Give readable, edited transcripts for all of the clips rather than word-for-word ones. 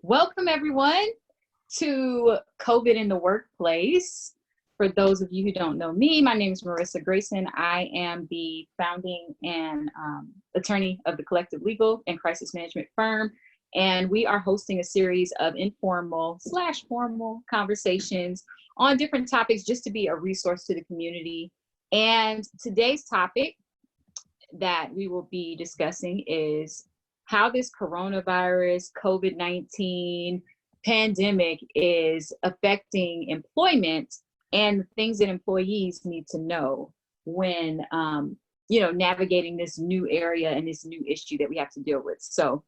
Welcome everyone to COVID in the Workplace. For those of you who don't know me, my name is Marissa Grayson. I am the founding and attorney of the Collective Legal and Crisis Management firm. And we are hosting a series of informal/formal conversations on different topics just to be a resource to the community. And today's topic that we will be discussing is how this coronavirus, COVID-19 pandemic is affecting employment and the things that employees need to know when, navigating this new area and this new issue that we have to deal with. So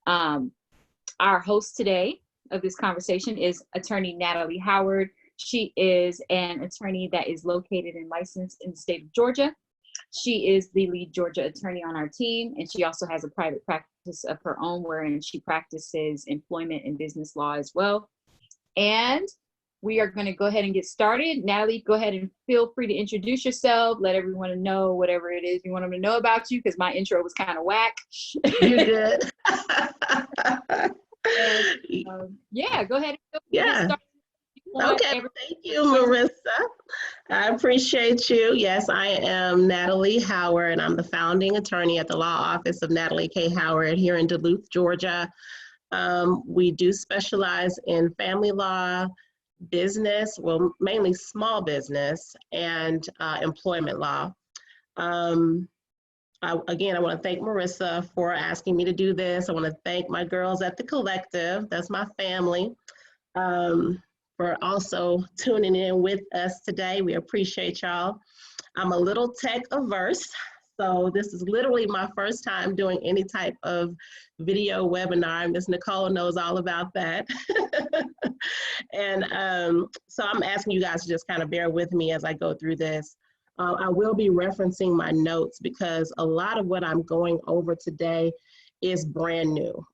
our host today of this conversation is attorney Natalie Howard. She is an attorney that is located and licensed in the state of Georgia. She is the lead Georgia attorney on our team, and she also has a private practice of her own wherein she practices employment and business law as well. And we are going to go ahead and get started. Natalie, go ahead and feel free to introduce yourself. Let everyone know whatever it is you want them to know about you, because my intro was kind of whack. You did. And, go ahead and Yeah. get started. Okay, thank you, Marissa. I appreciate you. Yes, I am Natalie Howard, and I'm the founding attorney at the law office of Natalie K. Howard here in Duluth, Georgia. We do specialize in family law, business, well, mainly small business, and employment law. I want to thank Marissa for asking me to do this. I want to thank my girls at the Collective, that's my family, for also tuning in with us today. We appreciate y'all. I'm a little tech averse, so this is literally my first time doing any type of video webinar. Ms. Nicole knows all about that. And so I'm asking you guys to just kind of bear with me as I go through this. I will be referencing my notes because a lot of what I'm going over today is brand new.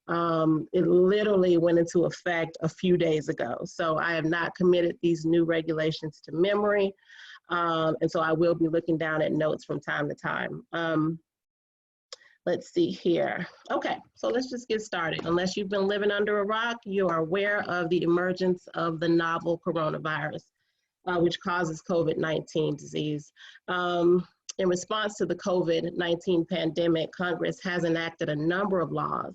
It literally went into effect a few days ago. So I have not committed these new regulations to memory. And so I will be looking down at notes from time to time. Let's see here. Okay, so let's just get started. Unless you've been living under a rock, you are aware of the emergence of the novel coronavirus, which causes COVID-19 disease. In response to the COVID-19 pandemic, Congress has enacted a number of laws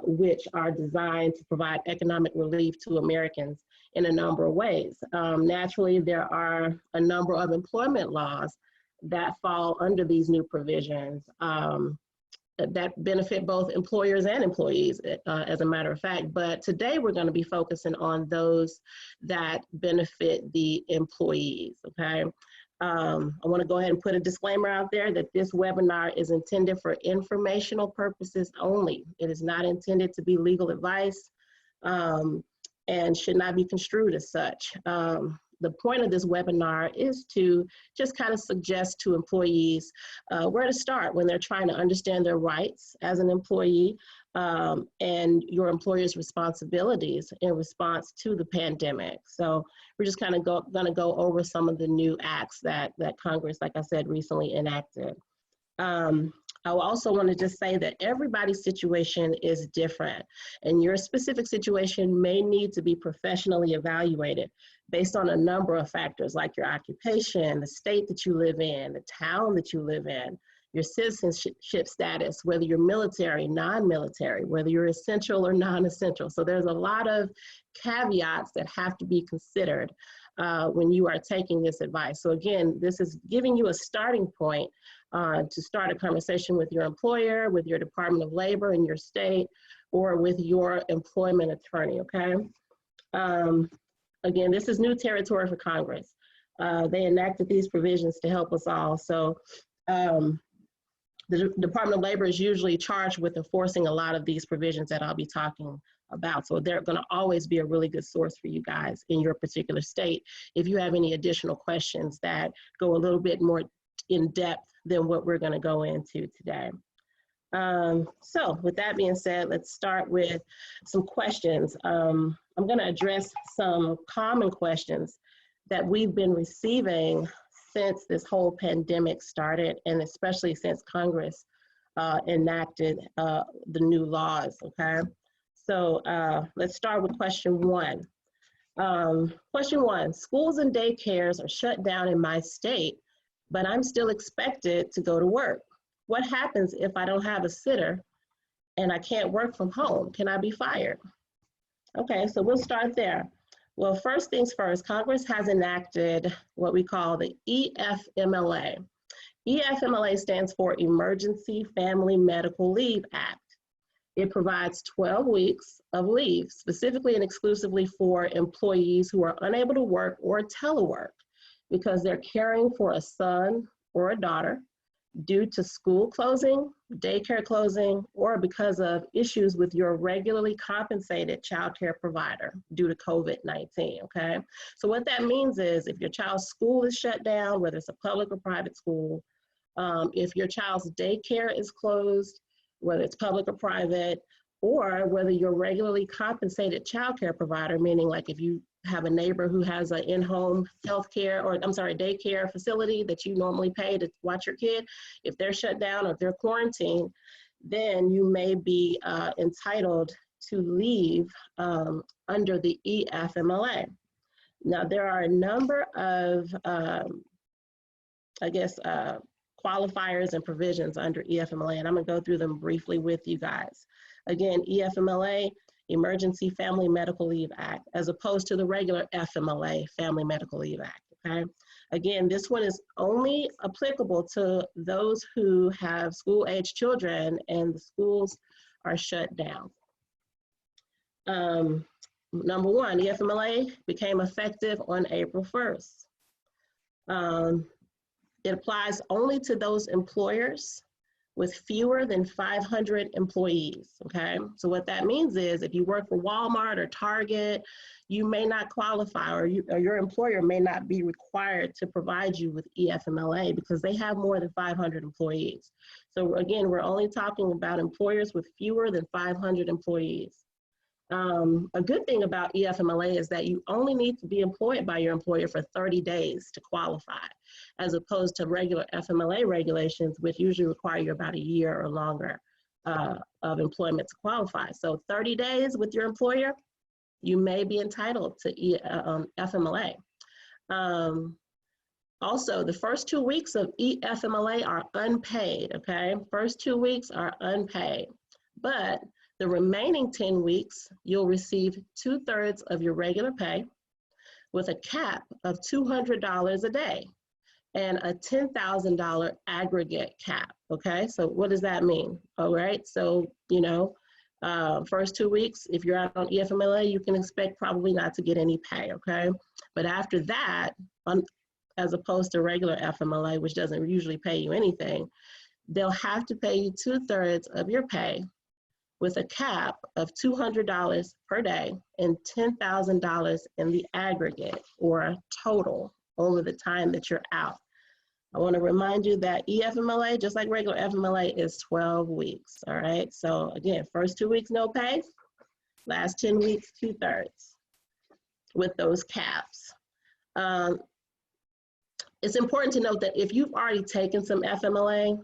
which are designed to provide economic relief to Americans in a number of ways. Naturally, there are a number of employment laws that fall under these new provisions that benefit both employers and employees, as a matter of fact. But today we're going to be focusing on those that benefit the employees, okay? I want to go ahead and put a disclaimer out there that this webinar is intended for informational purposes only. It is not intended to be legal advice and should not be construed as such. The point of this webinar is to just kind of suggest to employees where to start when they're trying to understand their rights as an employee and your employer's responsibilities in response to the pandemic. So we're just kind of gonna go over some of the new acts that Congress, like I said, recently enacted. I also want to just say that everybody's situation is different, and your specific situation may need to be professionally evaluated based on a number of factors like your occupation, the state that you live in, the town that you live in, your citizenship status, whether you're military, non-military, whether you're essential or non-essential. So there's a lot of caveats that have to be considered when you are taking this advice. So again, this is giving you a starting point to start a conversation with your employer, with your Department of Labor in your state, or with your employment attorney, okay? Again, this is new territory for Congress. They enacted these provisions to help us all. So the Department of Labor is usually charged with enforcing a lot of these provisions that I'll be talking about. So they're gonna always be a really good source for you guys in your particular state if you have any additional questions that go a little bit more in depth than what we're gonna go into today. So with that being said, let's start with some questions. I'm gonna address some common questions that we've been receiving since this whole pandemic started, and especially since Congress enacted the new laws, okay? So let's start with question one. Question one, schools and daycares are shut down in my state, but I'm still expected to go to work. What happens if I don't have a sitter and I can't work from home? Can I be fired? Okay, so we'll start there. Well, first things first, Congress has enacted what we call the EFMLA. EFMLA stands for Emergency Family Medical Leave Act. It provides 12 weeks of leave, specifically and exclusively for employees who are unable to work or telework because they're caring for a son or a daughter due to school closing, daycare closing, or because of issues with your regularly compensated childcare provider due to COVID-19, okay? So what that means is if your child's school is shut down, whether it's a public or private school, if your child's daycare is closed, whether it's public or private, or whether your regularly compensated childcare provider, meaning like if you have a neighbor who has an in-home healthcare, or I'm sorry, daycare facility that you normally pay to watch your kid, if they're shut down or if they're quarantined, then you may be entitled to leave under the EFMLA. Now, there are a number of, qualifiers and provisions under EFMLA, and I'm gonna go through them briefly with you guys. Again, EFMLA, Emergency Family Medical Leave Act, as opposed to the regular FMLA, Family Medical Leave Act, okay? Again, this one is only applicable to those who have school-age children and the schools are shut down. Number one, EFMLA became effective on April 1st. It applies only to those employers with fewer than 500 employees, okay? So what that means is if you work for Walmart or Target, you may not qualify, or your employer may not be required to provide you with EFMLA because they have more than 500 employees. So again, we're only talking about employers with fewer than 500 employees. A good thing about EFMLA is that you only need to be employed by your employer for 30 days to qualify, as opposed to regular FMLA regulations, which usually require you about a year or longer of employment to qualify. So 30 days with your employer, you may be entitled to FMLA. Also, the first 2 weeks of EFMLA are unpaid, okay? First 2 weeks are unpaid, but the remaining 10 weeks, you'll receive 2/3 of your regular pay with a cap of $200 a day and a $10,000 aggregate cap, okay? So what does that mean? All right, so, you know, first 2 weeks, if you're out on EFMLA, you can expect probably not to get any pay, okay? But after that, as opposed to regular FMLA, which doesn't usually pay you anything, they'll have to pay you 2/3 of your pay with a cap of $200 per day and $10,000 in the aggregate or total over the time that you're out. I want to remind you that EFMLA, just like regular FMLA, is 12 weeks, all right? So again, first 2 weeks, no pay, last 10 weeks, 2/3 with those caps. It's important to note that if you've already taken some FMLA,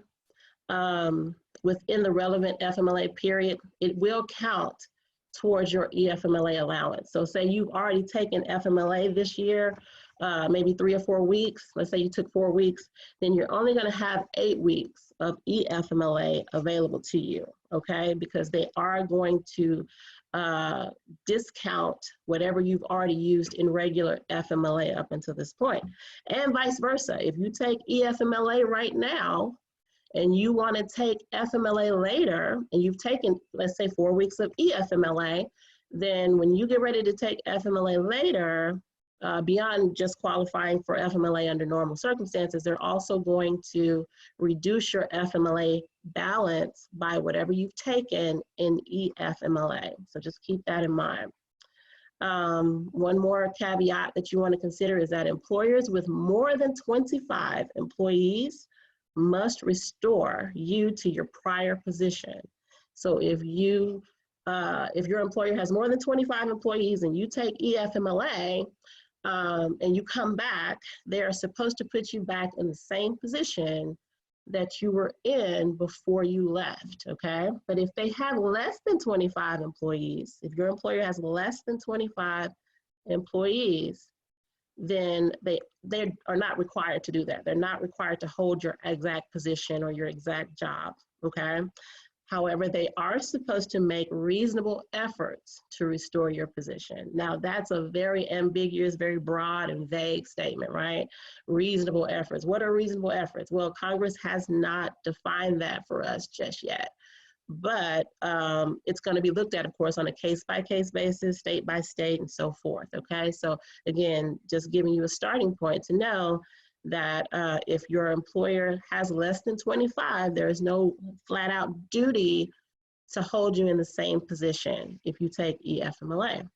within the relevant FMLA period, it will count towards your EFMLA allowance. So say you've already taken FMLA this year, maybe 3 or 4 weeks, let's say you took 4 weeks, then you're only gonna have 8 weeks of EFMLA available to you, okay? Because they are going to discount whatever you've already used in regular FMLA up until this point. And vice versa, if you take EFMLA right now, and you want to take FMLA later, and you've taken, let's say, 4 weeks of EFMLA, then when you get ready to take FMLA later, beyond just qualifying for FMLA under normal circumstances, they're also going to reduce your FMLA balance by whatever you've taken in EFMLA. So just keep that in mind. One more caveat that you want to consider is that employers with more than 25 employees must restore you to your prior position. So if your employer has more than 25 employees and you take EFMLA and you come back, they are supposed to put you back in the same position that you were in before you left, okay? But if they have less than 25 employees, if your employer has less than 25 employees, then they are not required to do that. They're not required to hold your exact position or your exact job, okay? However, they are supposed to make reasonable efforts to restore your position. Now, that's a very ambiguous, very broad and vague statement, right? Reasonable efforts. What are reasonable efforts? Well, Congress has not defined that for us just yet. But it's going to be looked at, of course, on a case-by-case basis, state-by-state, and so forth, okay? So again, just giving you a starting point to know that if your employer has less than 25, there is no flat-out duty to hold you in the same position if you take EFMLA.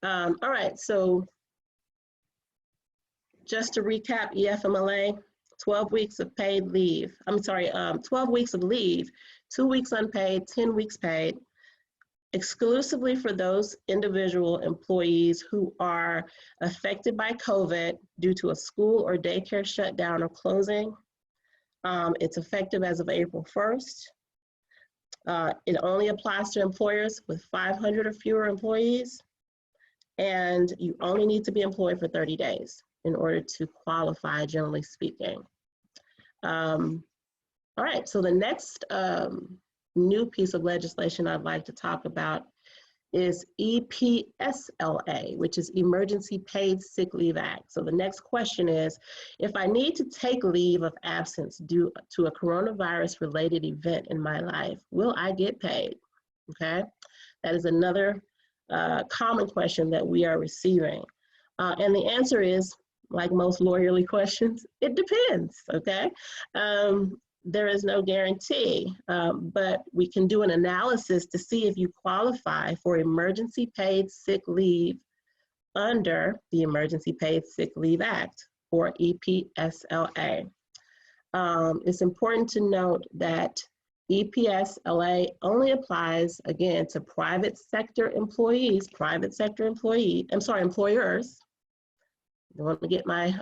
All right, so just to recap EFMLA, 12 weeks of paid leave. 12 weeks of leave, 2 weeks unpaid, 10 weeks paid, exclusively for those individual employees who are affected by COVID due to a school or daycare shutdown or closing. It's effective as of April 1st. It only applies to employers with 500 or fewer employees, and you only need to be employed for 30 days in order to qualify, generally speaking. All right, so the next new piece of legislation I'd like to talk about is EPSLA, which is Emergency Paid Sick Leave Act. So the next question is, if I need to take leave of absence due to a coronavirus-related event in my life, will I get paid? Okay, that is another common question that we are receiving. And the answer is, like most lawyerly questions, it depends, okay? There is no guarantee, but we can do an analysis to see if you qualify for emergency paid sick leave under the Emergency Paid Sick Leave Act, or EPSLA. It's important to note that EPSLA only applies, again, to private sector employees, employers. I don't want to get my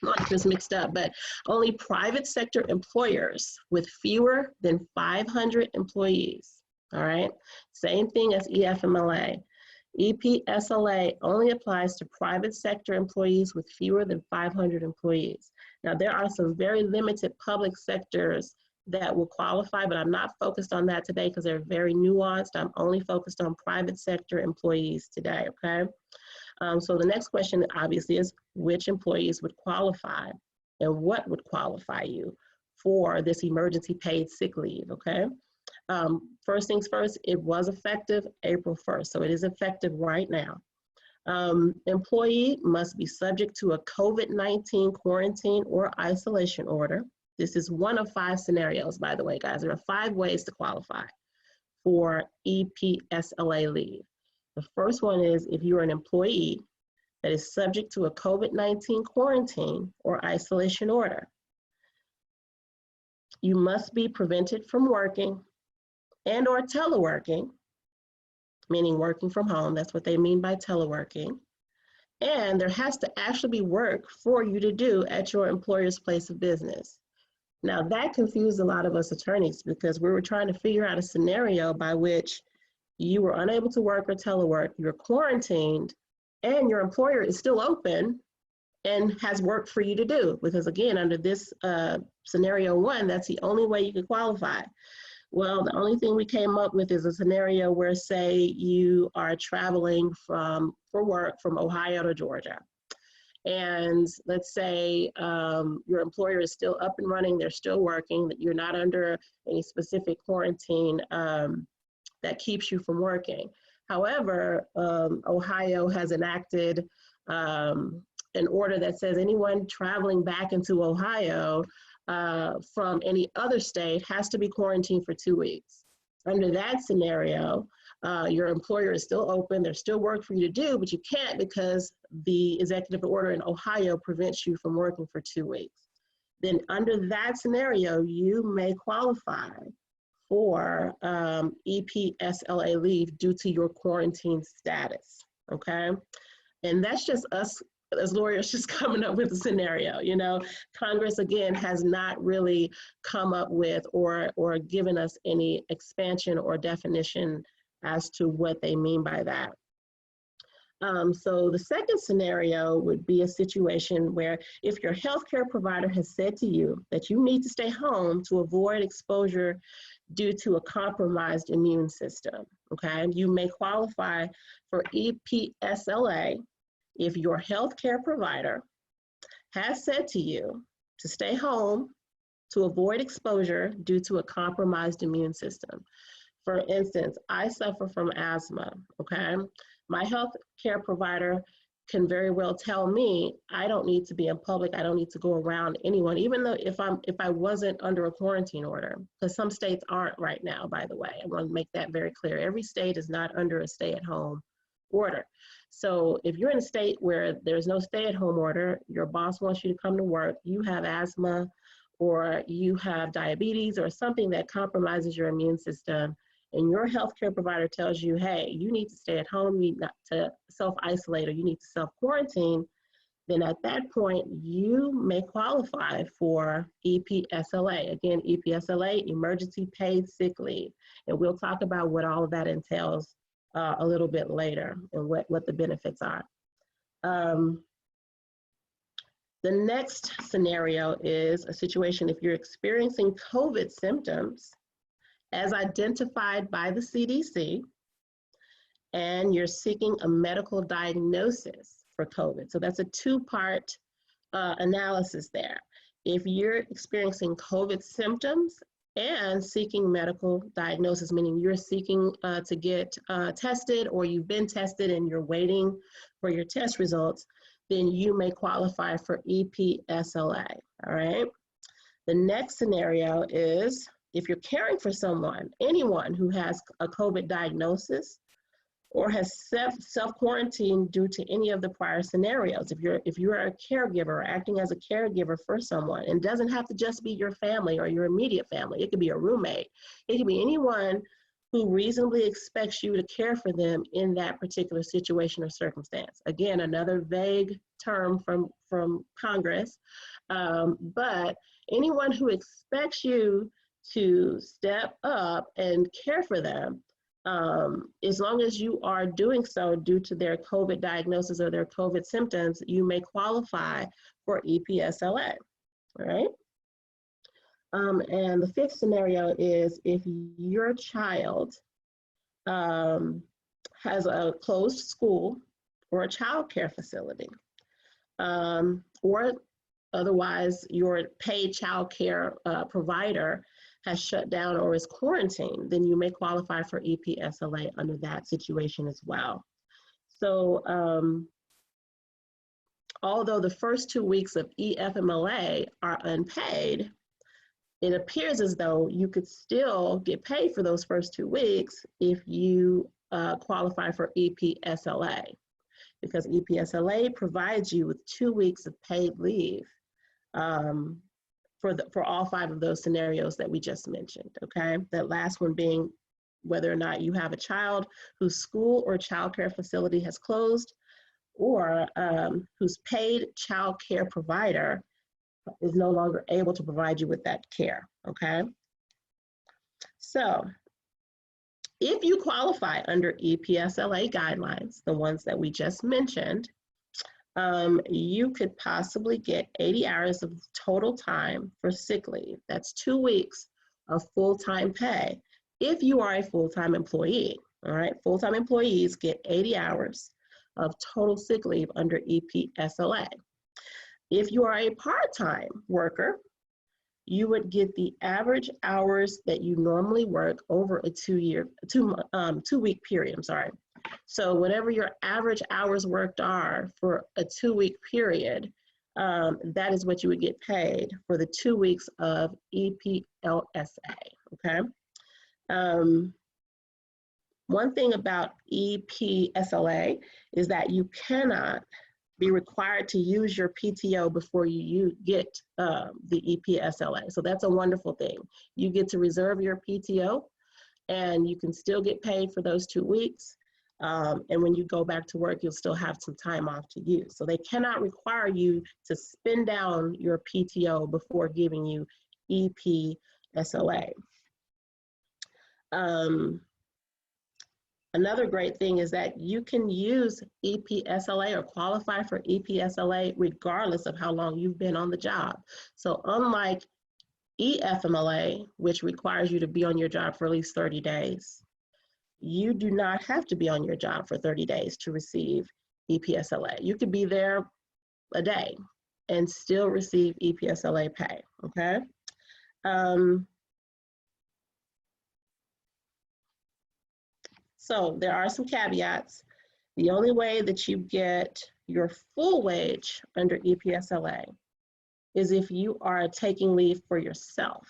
monitors mixed up, but only private sector employers with fewer than 500 employees, all right? Same thing as EFMLA. EPSLA only applies to private sector employees with fewer than 500 employees. Now, there are some very limited public sectors that will qualify, but I'm not focused on that today because they're very nuanced. I'm only focused on private sector employees today, okay? So the next question obviously is, which employees would qualify and what would qualify you for this emergency paid sick leave, okay? First things first, it was effective April 1st, so it is effective right now. Employee must be subject to a COVID-19 quarantine or isolation order. This is one of 5 scenarios, by the way, guys. There are 5 ways to qualify for EPSLA leave. The first one is if you're an employee that is subject to a COVID-19 quarantine or isolation order. You must be prevented from working and or teleworking, meaning working from home. That's what they mean by teleworking. And there has to actually be work for you to do at your employer's place of business. Now that confused a lot of us attorneys because we were trying to figure out a scenario by which you were unable to work or telework, you're quarantined, and your employer is still open and has work for you to do. Because again, under this scenario 1, that's the only way you can qualify. Well, the only thing we came up with is a scenario where, say, you are traveling for work from Ohio to Georgia. And let's say your employer is still up and running, they're still working, that you're not under any specific quarantine that keeps you from working. However, Ohio has enacted an order that says anyone traveling back into Ohio from any other state has to be quarantined for 2 weeks. Under that scenario, your employer is still open, there's still work for you to do, but you can't because the executive order in Ohio prevents you from working for 2 weeks. Then under that scenario, you may qualify for EPSLA leave due to your quarantine status, okay? And that's just us as lawyers just coming up with a scenario, you know. Congress, again, has not really come up with or given us any expansion or definition as to what they mean by that. So the second scenario would be a situation where if your healthcare provider has said to you that you need to stay home to avoid exposure due to a compromised immune system, okay? You may qualify for EPSLA if your healthcare provider has said to you to stay home to avoid exposure due to a compromised immune system. For instance, I suffer from asthma, okay? My healthcare provider can very well tell me I don't need to be in public, I don't need to go around anyone, even though if I wasn't under a quarantine order, because some states aren't right now, by the way. I want to make that very clear. Every state is not under a stay-at-home order. So if you're in a state where there's no stay-at-home order, your boss wants you to come to work, you have asthma or you have diabetes or something that compromises your immune system, and your healthcare provider tells you, hey, you need to stay at home, you need not to self-isolate, or you need to self-quarantine, then at that point, you may qualify for EPSLA. Again, EPSLA, Emergency Paid Sick Leave. And we'll talk about what all of that entails a little bit later and what the benefits are. The next scenario is a situation if you're experiencing COVID symptoms as identified by the CDC, and you're seeking a medical diagnosis for COVID. So that's a two-part analysis there. If you're experiencing COVID symptoms and seeking medical diagnosis, meaning you're seeking to get tested, or you've been tested and you're waiting for your test results, then you may qualify for EPSLA, all right? The next scenario is if you're caring for someone, anyone who has a COVID diagnosis or has self-quarantined due to any of the prior scenarios. If you're a caregiver, acting as a caregiver for someone, and doesn't have to just be your family or your immediate family, it could be a roommate, it could be anyone who reasonably expects you to care for them in that particular situation or circumstance. Again, another vague term from Congress, but anyone who expects you to step up and care for them, as long as you are doing so due to their COVID diagnosis or their COVID symptoms, you may qualify for EPSLA, all right? And the fifth scenario is if your child has a closed school or a child care facility, or otherwise your paid child care provider has shut down or is quarantined, then you may qualify for EPSLA under that situation as well. So although the first 2 weeks of EFMLA are unpaid, it appears as though you could still get paid for those first 2 weeks if you qualify for EPSLA, because EPSLA provides you with 2 weeks of paid leave for all 5 of those scenarios that we just mentioned, okay? That last one being whether or not you have a child whose school or childcare facility has closed, or whose paid child care provider is no longer able to provide you with that care, okay? So if you qualify under EPSLA guidelines, the ones that we just mentioned, you could possibly get 80 hours of total time for sick leave. That's 2 weeks of full-time pay if you are a full-time employee, all right? Full-time employees get 80 hours of total sick leave under EPSLA. If you are a part-time worker, you would get the average hours that you normally work over a 2 week period, I'm sorry. So whatever your average hours worked are for a 2 week period, that is what you would get paid for the 2 weeks of EPLSA, okay? One thing about EPSLA is that you cannot be required to use your PTO before you get the EPSLA. So that's a wonderful thing. You get to reserve your PTO and you can still get paid for those 2 weeks. And when you go back to work, you'll still have some time off to use. So they cannot require you to spend down your PTO before giving you EPSLA. Another great thing is that you can use EPSLA or qualify for EPSLA regardless of how long you've been on the job. So unlike EFMLA, which requires you to be on your job for at least 30 days, you do not have to be on your job for 30 days to receive EPSLA. You could be there a day and still receive EPSLA pay, okay? So there are some caveats. The only way that you get your full wage under EPSLA is if you are taking leave for yourself,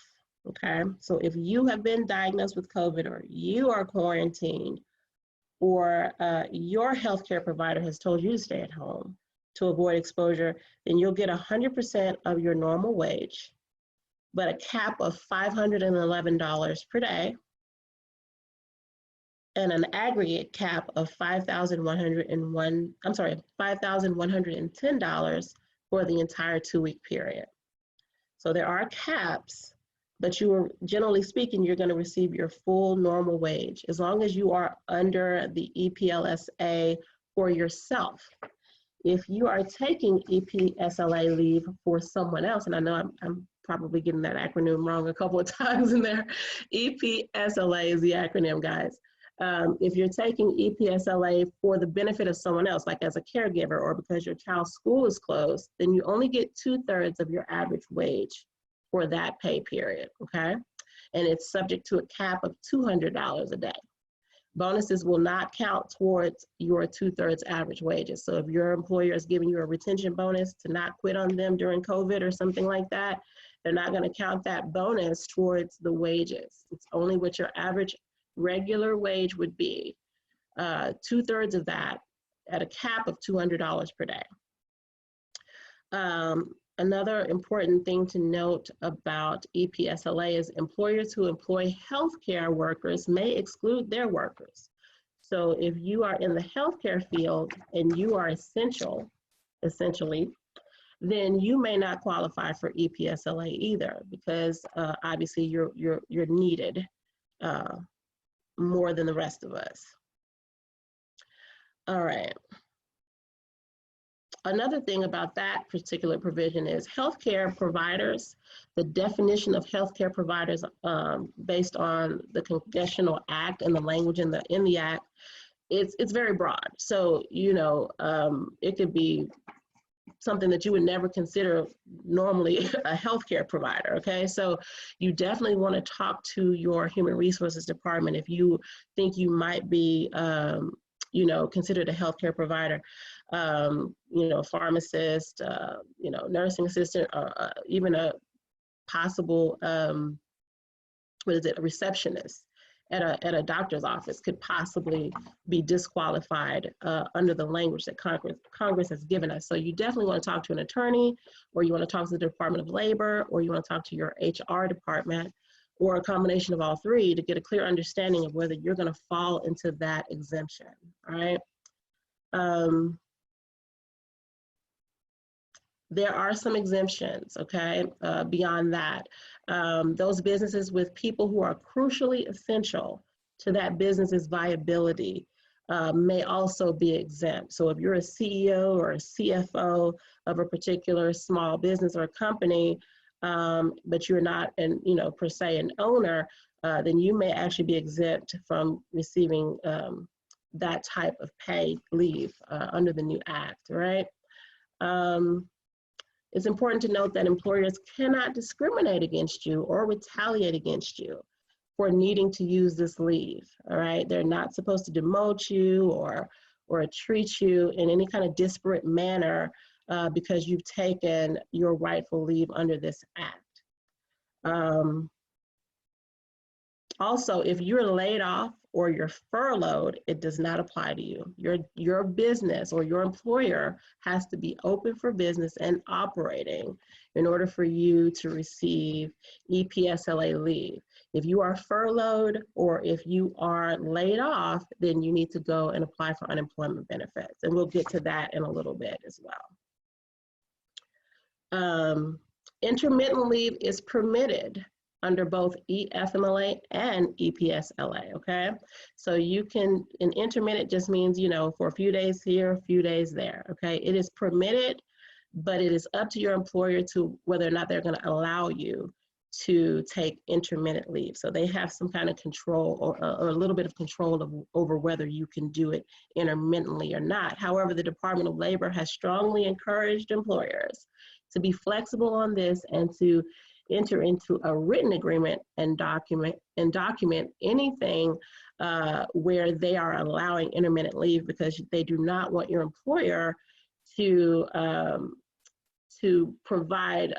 okay? So if you have been diagnosed with COVID or you are quarantined or your healthcare provider has told you to stay at home to avoid exposure, then you'll get 100% of your normal wage, but a cap of $511 per day and an aggregate cap of $5,110 for the entire 2-week period. So there are caps, but you are, generally speaking, you're going to receive your full normal wage as long as you are under the EPLSA for yourself. If you are taking EPSLA leave for someone else, and I know I'm probably getting that acronym wrong a couple of times in there, EPSLA is the acronym, guys. If you're taking EPSLA for the benefit of someone else, like as a caregiver or because your child's school is closed, then you only get 2/3 of your average wage for that pay period, okay? And it's subject to a cap of $200 a day. Bonuses will not count towards your 2/3 average wages. So if your employer is giving you a retention bonus to not quit on them during COVID or something like that, they're not going to count that bonus towards the wages. It's only what your average regular wage would be, 2/3 of that at a cap of $200 per day. Another important thing to note about EPSLA is employers who employ healthcare workers may exclude their workers. So if you are in the healthcare field and you are essential, essentially, then you may not qualify for EPSLA either, because obviously you're needed more than the rest of us. All right. Another thing about that particular provision is healthcare providers. The definition of healthcare providers based on the Congressional Act and the language in the Act, it's very broad. So, you know, it could be something that you would never consider normally a healthcare provider, okay? So you definitely want to talk to your human resources department if you think you might be, you know, considered a healthcare provider, you know, pharmacist, you know, nursing assistant, or even a possible, a receptionist at a doctor's office could possibly be disqualified under the language that Congress has given us. So you definitely want to talk to an attorney, or you want to talk to the Department of Labor, or you want to talk to your HR department, or a combination of all three to get a clear understanding of whether you're going to fall into that exemption, all right? There are some exemptions, okay, beyond that. Those businesses with people who are crucially essential to that business's viability may also be exempt. So if you're a CEO or a CFO of a particular small business or company, but you're not, you know, per se an owner, then you may actually be exempt from receiving that type of paid leave under the new act, right? It's important to note that employers cannot discriminate against you or retaliate against you for needing to use this leave, all right? They're not supposed to demote you or treat you in any kind of disparate manner because you've taken your rightful leave under this act. Also, if you're laid off or you're furloughed, it does not apply to you. Your business or your employer has to be open for business and operating in order for you to receive EPSLA leave. If you are furloughed or if you are laid off, then you need to go and apply for unemployment benefits. And we'll get to that in a little bit as well. Intermittent leave is permitted under both EFMLA and EPSLA, okay? So you can, an intermittent just means, you know, for a few days here, a few days there, okay? It is permitted, but it is up to your employer to whether or not they're gonna allow you to take intermittent leave. So they have some kind of control or a little bit of control over whether you can do it intermittently or not. However, the Department of Labor has strongly encouraged employers to be flexible on this and to enter into a written agreement and document anything where they are allowing intermittent leave, because they do not want your employer to provide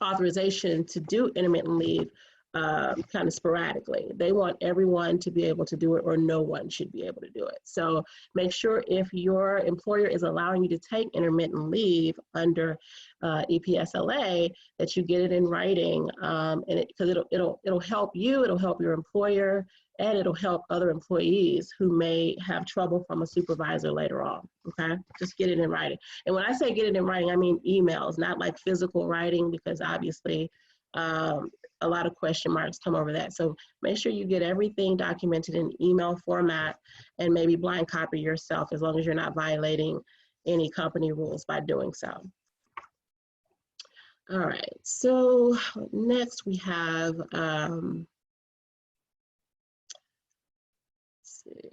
authorization to do intermittent leave kind of sporadically. They want everyone to be able to do it, or no one should be able to do it. So make sure if your employer is allowing you to take intermittent leave under EPSLA, that you get it in writing, and because it'll help you, it'll help your employer, and it'll help other employees who may have trouble from a supervisor later on, okay? Just get it in writing. And when I say get it in writing, I mean emails, not like physical writing, because obviously a lot of question marks come over that. So make sure you get everything documented in email format, and maybe blind copy yourself, as long as you're not violating any company rules by doing so. All right, so next we have, let's see.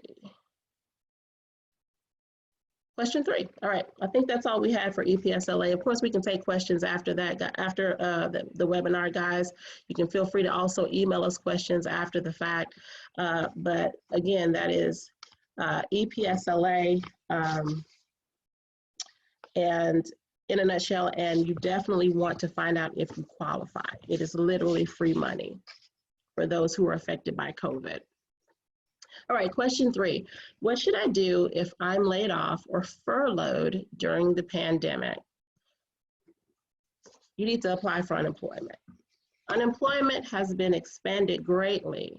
Question 3. All right, I think that's all we had for EPSLA. Of course, we can take questions after that, after the webinar, guys. You can feel free to also email us questions after the fact. But again, that is EPSLA, and in a nutshell, and you definitely want to find out if you qualify. It is literally free money for those who are affected by COVID. All right, question 3. What should I do if I'm laid off or furloughed during the pandemic? You need to apply for unemployment. Unemployment has been expanded greatly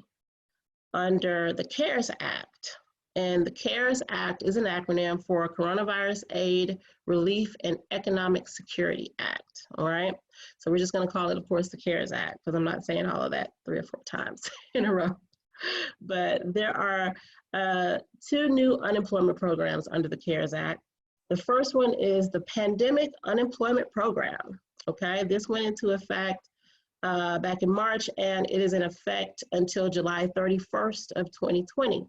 under the CARES Act. And the CARES Act is an acronym for Coronavirus Aid, Relief, and Economic Security Act, all right? So we're just gonna call it, of course, the CARES Act, because I'm not saying all of that 3 or 4 times in a row. But there are 2 new unemployment programs under the CARES Act. The first one is the Pandemic Unemployment Program, okay? This went into effect back in March, and it is in effect until July 31st of 2020.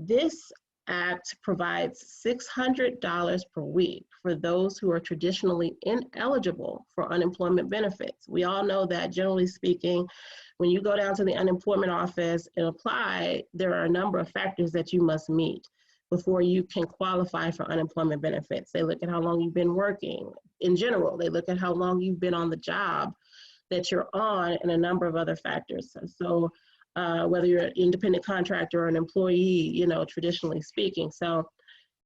This act provides $600 per week for those who are traditionally ineligible for unemployment benefits. We all know that, generally speaking, when you go down to the unemployment office and apply, there are a number of factors that you must meet before you can qualify for unemployment benefits. They look at how long you've been working. In general, they look at how long you've been on the job that you're on, and a number of other factors. So whether you're an independent contractor or an employee, you know, traditionally speaking. So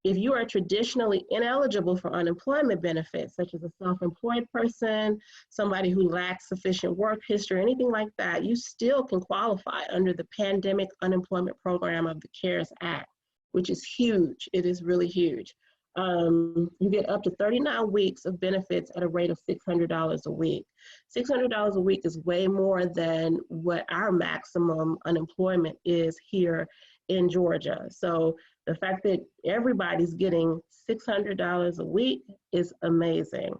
if you are traditionally ineligible for unemployment benefits, such as a self-employed person, somebody who lacks sufficient work history, anything like that, you still can qualify under the Pandemic Unemployment Program of the CARES Act, which is huge. It is really huge. You get up to 39 weeks of benefits at a rate of $600 a week. $600 a week is way more than what our maximum unemployment is here in Georgia. So the fact that everybody's getting $600 a week is amazing.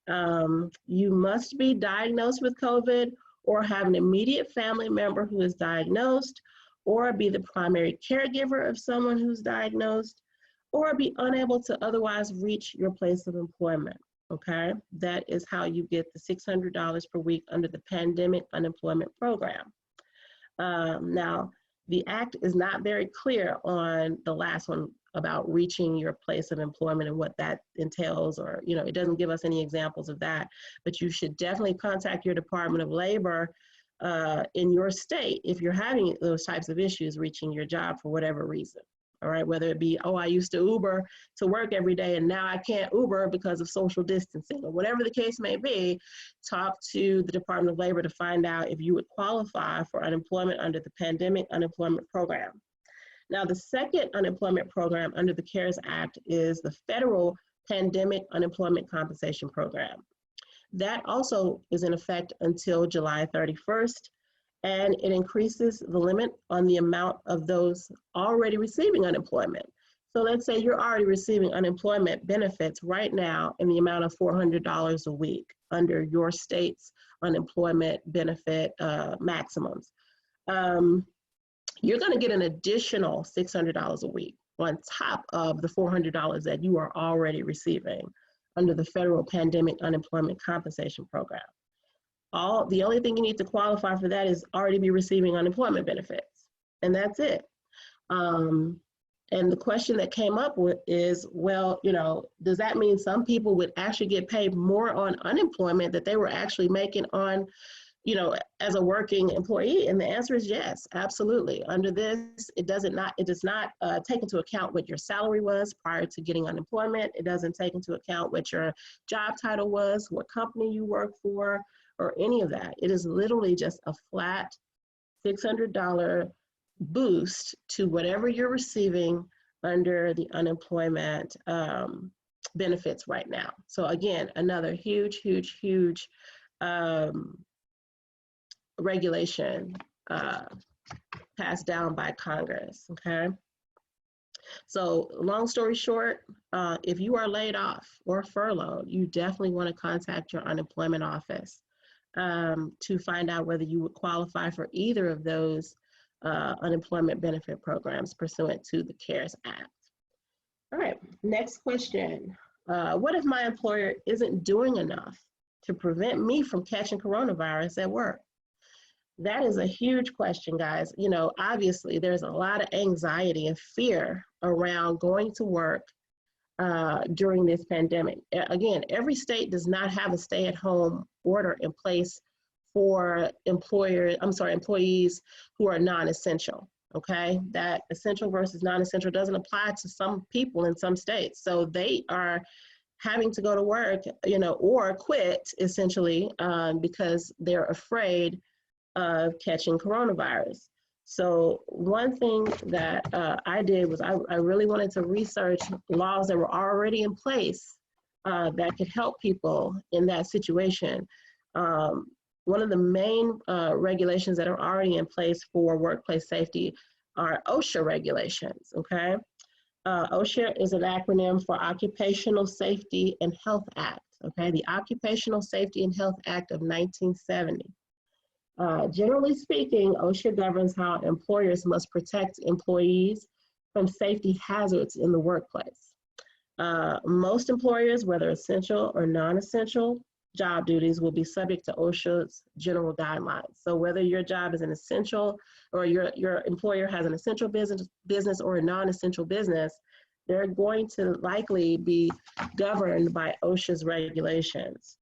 You must be diagnosed with COVID or have an immediate family member who is diagnosed, or be the primary caregiver of someone who's diagnosed, or be unable to otherwise reach your place of employment, okay? That is how you get the $600 per week under the Pandemic Unemployment Program. Now, the act is not very clear on the last one about reaching your place of employment and what that entails, or, you know, it doesn't give us any examples of that, but you should definitely contact your Department of Labor in your state if you're having those types of issues reaching your job for whatever reason, all right? Whether it be, oh, I used to Uber to work every day and now I can't Uber because of social distancing, or whatever the case may be, talk to the Department of Labor to find out if you would qualify for unemployment under the Pandemic Unemployment Program. Now, the second unemployment program under the CARES Act is the Federal Pandemic Unemployment Compensation Program. That also is in effect until July 31st, and it increases the limit on the amount of those already receiving unemployment. So let's say you're already receiving unemployment benefits right now in the amount of $400 a week under your state's unemployment benefit maximums. You're going to get an additional $600 a week on top of the $400 that you are already receiving under the Federal Pandemic Unemployment Compensation Program. The only thing you need to qualify for that is already be receiving unemployment benefits, and that's it. And the question that came up with is, well, you know, does that mean some people would actually get paid more on unemployment that they were actually making on, you know, as a working employee? And the answer is yes, absolutely. Under this, it does not take into account what your salary was prior to getting unemployment. It doesn't take into account what your job title was, what company you work for, or any of that. It is literally just a flat $600 boost to whatever you're receiving under the unemployment benefits right now. So again, another huge regulation passed down by Congress, okay? So long story short, if you are laid off or furloughed, you definitely want to contact your unemployment office to find out whether you would qualify for either of those unemployment benefit programs pursuant to the CARES Act. All right, next question. What if my employer isn't doing enough to prevent me from catching coronavirus at work? That is a huge question, guys. You know, obviously there's a lot of anxiety and fear around going to work during this pandemic. Again, every state does not have a stay-at-home order in place for employees who are non-essential, okay? That essential versus non-essential doesn't apply to some people in some states. So they are having to go to work, you know, or quit essentially because they're afraid of catching coronavirus. So one thing that I did was I really wanted to research laws that were already in place that could help people in that situation. One of the main regulations that are already in place for workplace safety are OSHA regulations, okay? OSHA is an acronym for Occupational Safety and Health Act, okay? The Occupational Safety and Health Act of 1970. Generally speaking, OSHA governs how employers must protect employees from safety hazards in the workplace. Most employers, whether essential or non-essential job duties, will be subject to OSHA's general guidelines. So whether your job is an essential or your employer has an essential business or a non-essential business, they're going to likely be governed by OSHA's regulations.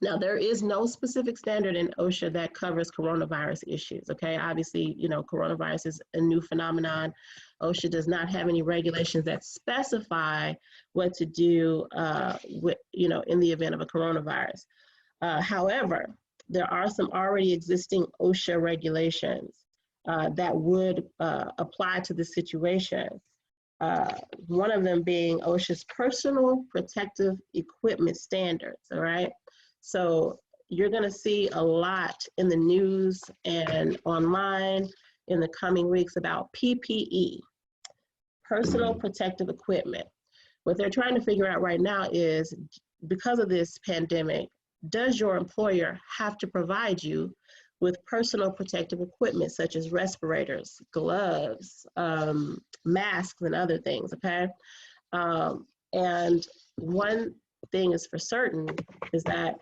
Now, there is no specific standard in OSHA that covers coronavirus issues, okay? Obviously, you know, coronavirus is a new phenomenon. OSHA does not have any regulations that specify what to do, you know, in the event of a coronavirus. However, there are some already existing OSHA regulations that would apply to the situation. One of them being OSHA's personal protective equipment standards, all right? So you're going to see a lot in the news and online in the coming weeks about PPE, personal protective equipment. What they're trying to figure out right now is, because of this pandemic, does your employer have to provide you with personal protective equipment such as respirators, gloves, masks, and other things, okay? And one thing is for certain is that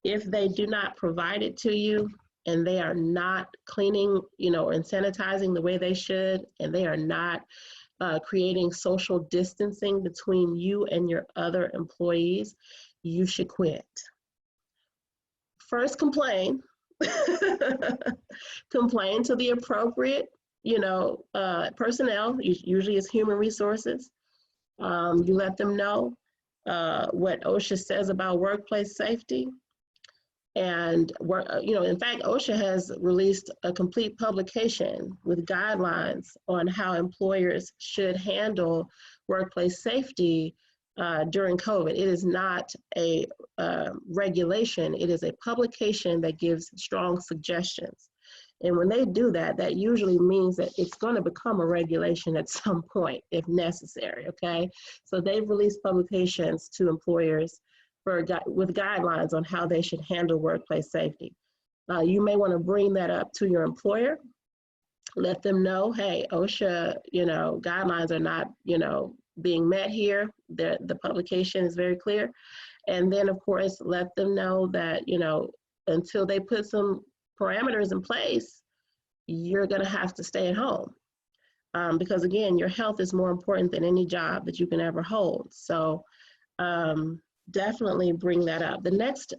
if they do not provide it to you and they are not cleaning, you know, and sanitizing the way they should, and they are not creating social distancing between you and your other employees, you should quit. First, complain. Complain to the appropriate, personnel, usually it's human resources. You let them know what OSHA says about workplace safety. And in fact, OSHA has released a complete publication with guidelines on how employers should handle workplace safety during COVID. It is not a regulation, it is a publication that gives strong suggestions. And when they do that, that usually means that it's going to become a regulation at some point, if necessary, okay? So they've released publications to employers with guidelines on how they should handle workplace safety. You may want to bring that up to your employer. Let them know, hey, OSHA, guidelines are not, being met here. The publication is very clear. And then, of course, let them know that, until they put some parameters in place, you're going to have to stay at home. Because, again, your health is more important than any job that you can ever hold. So definitely bring that up. The next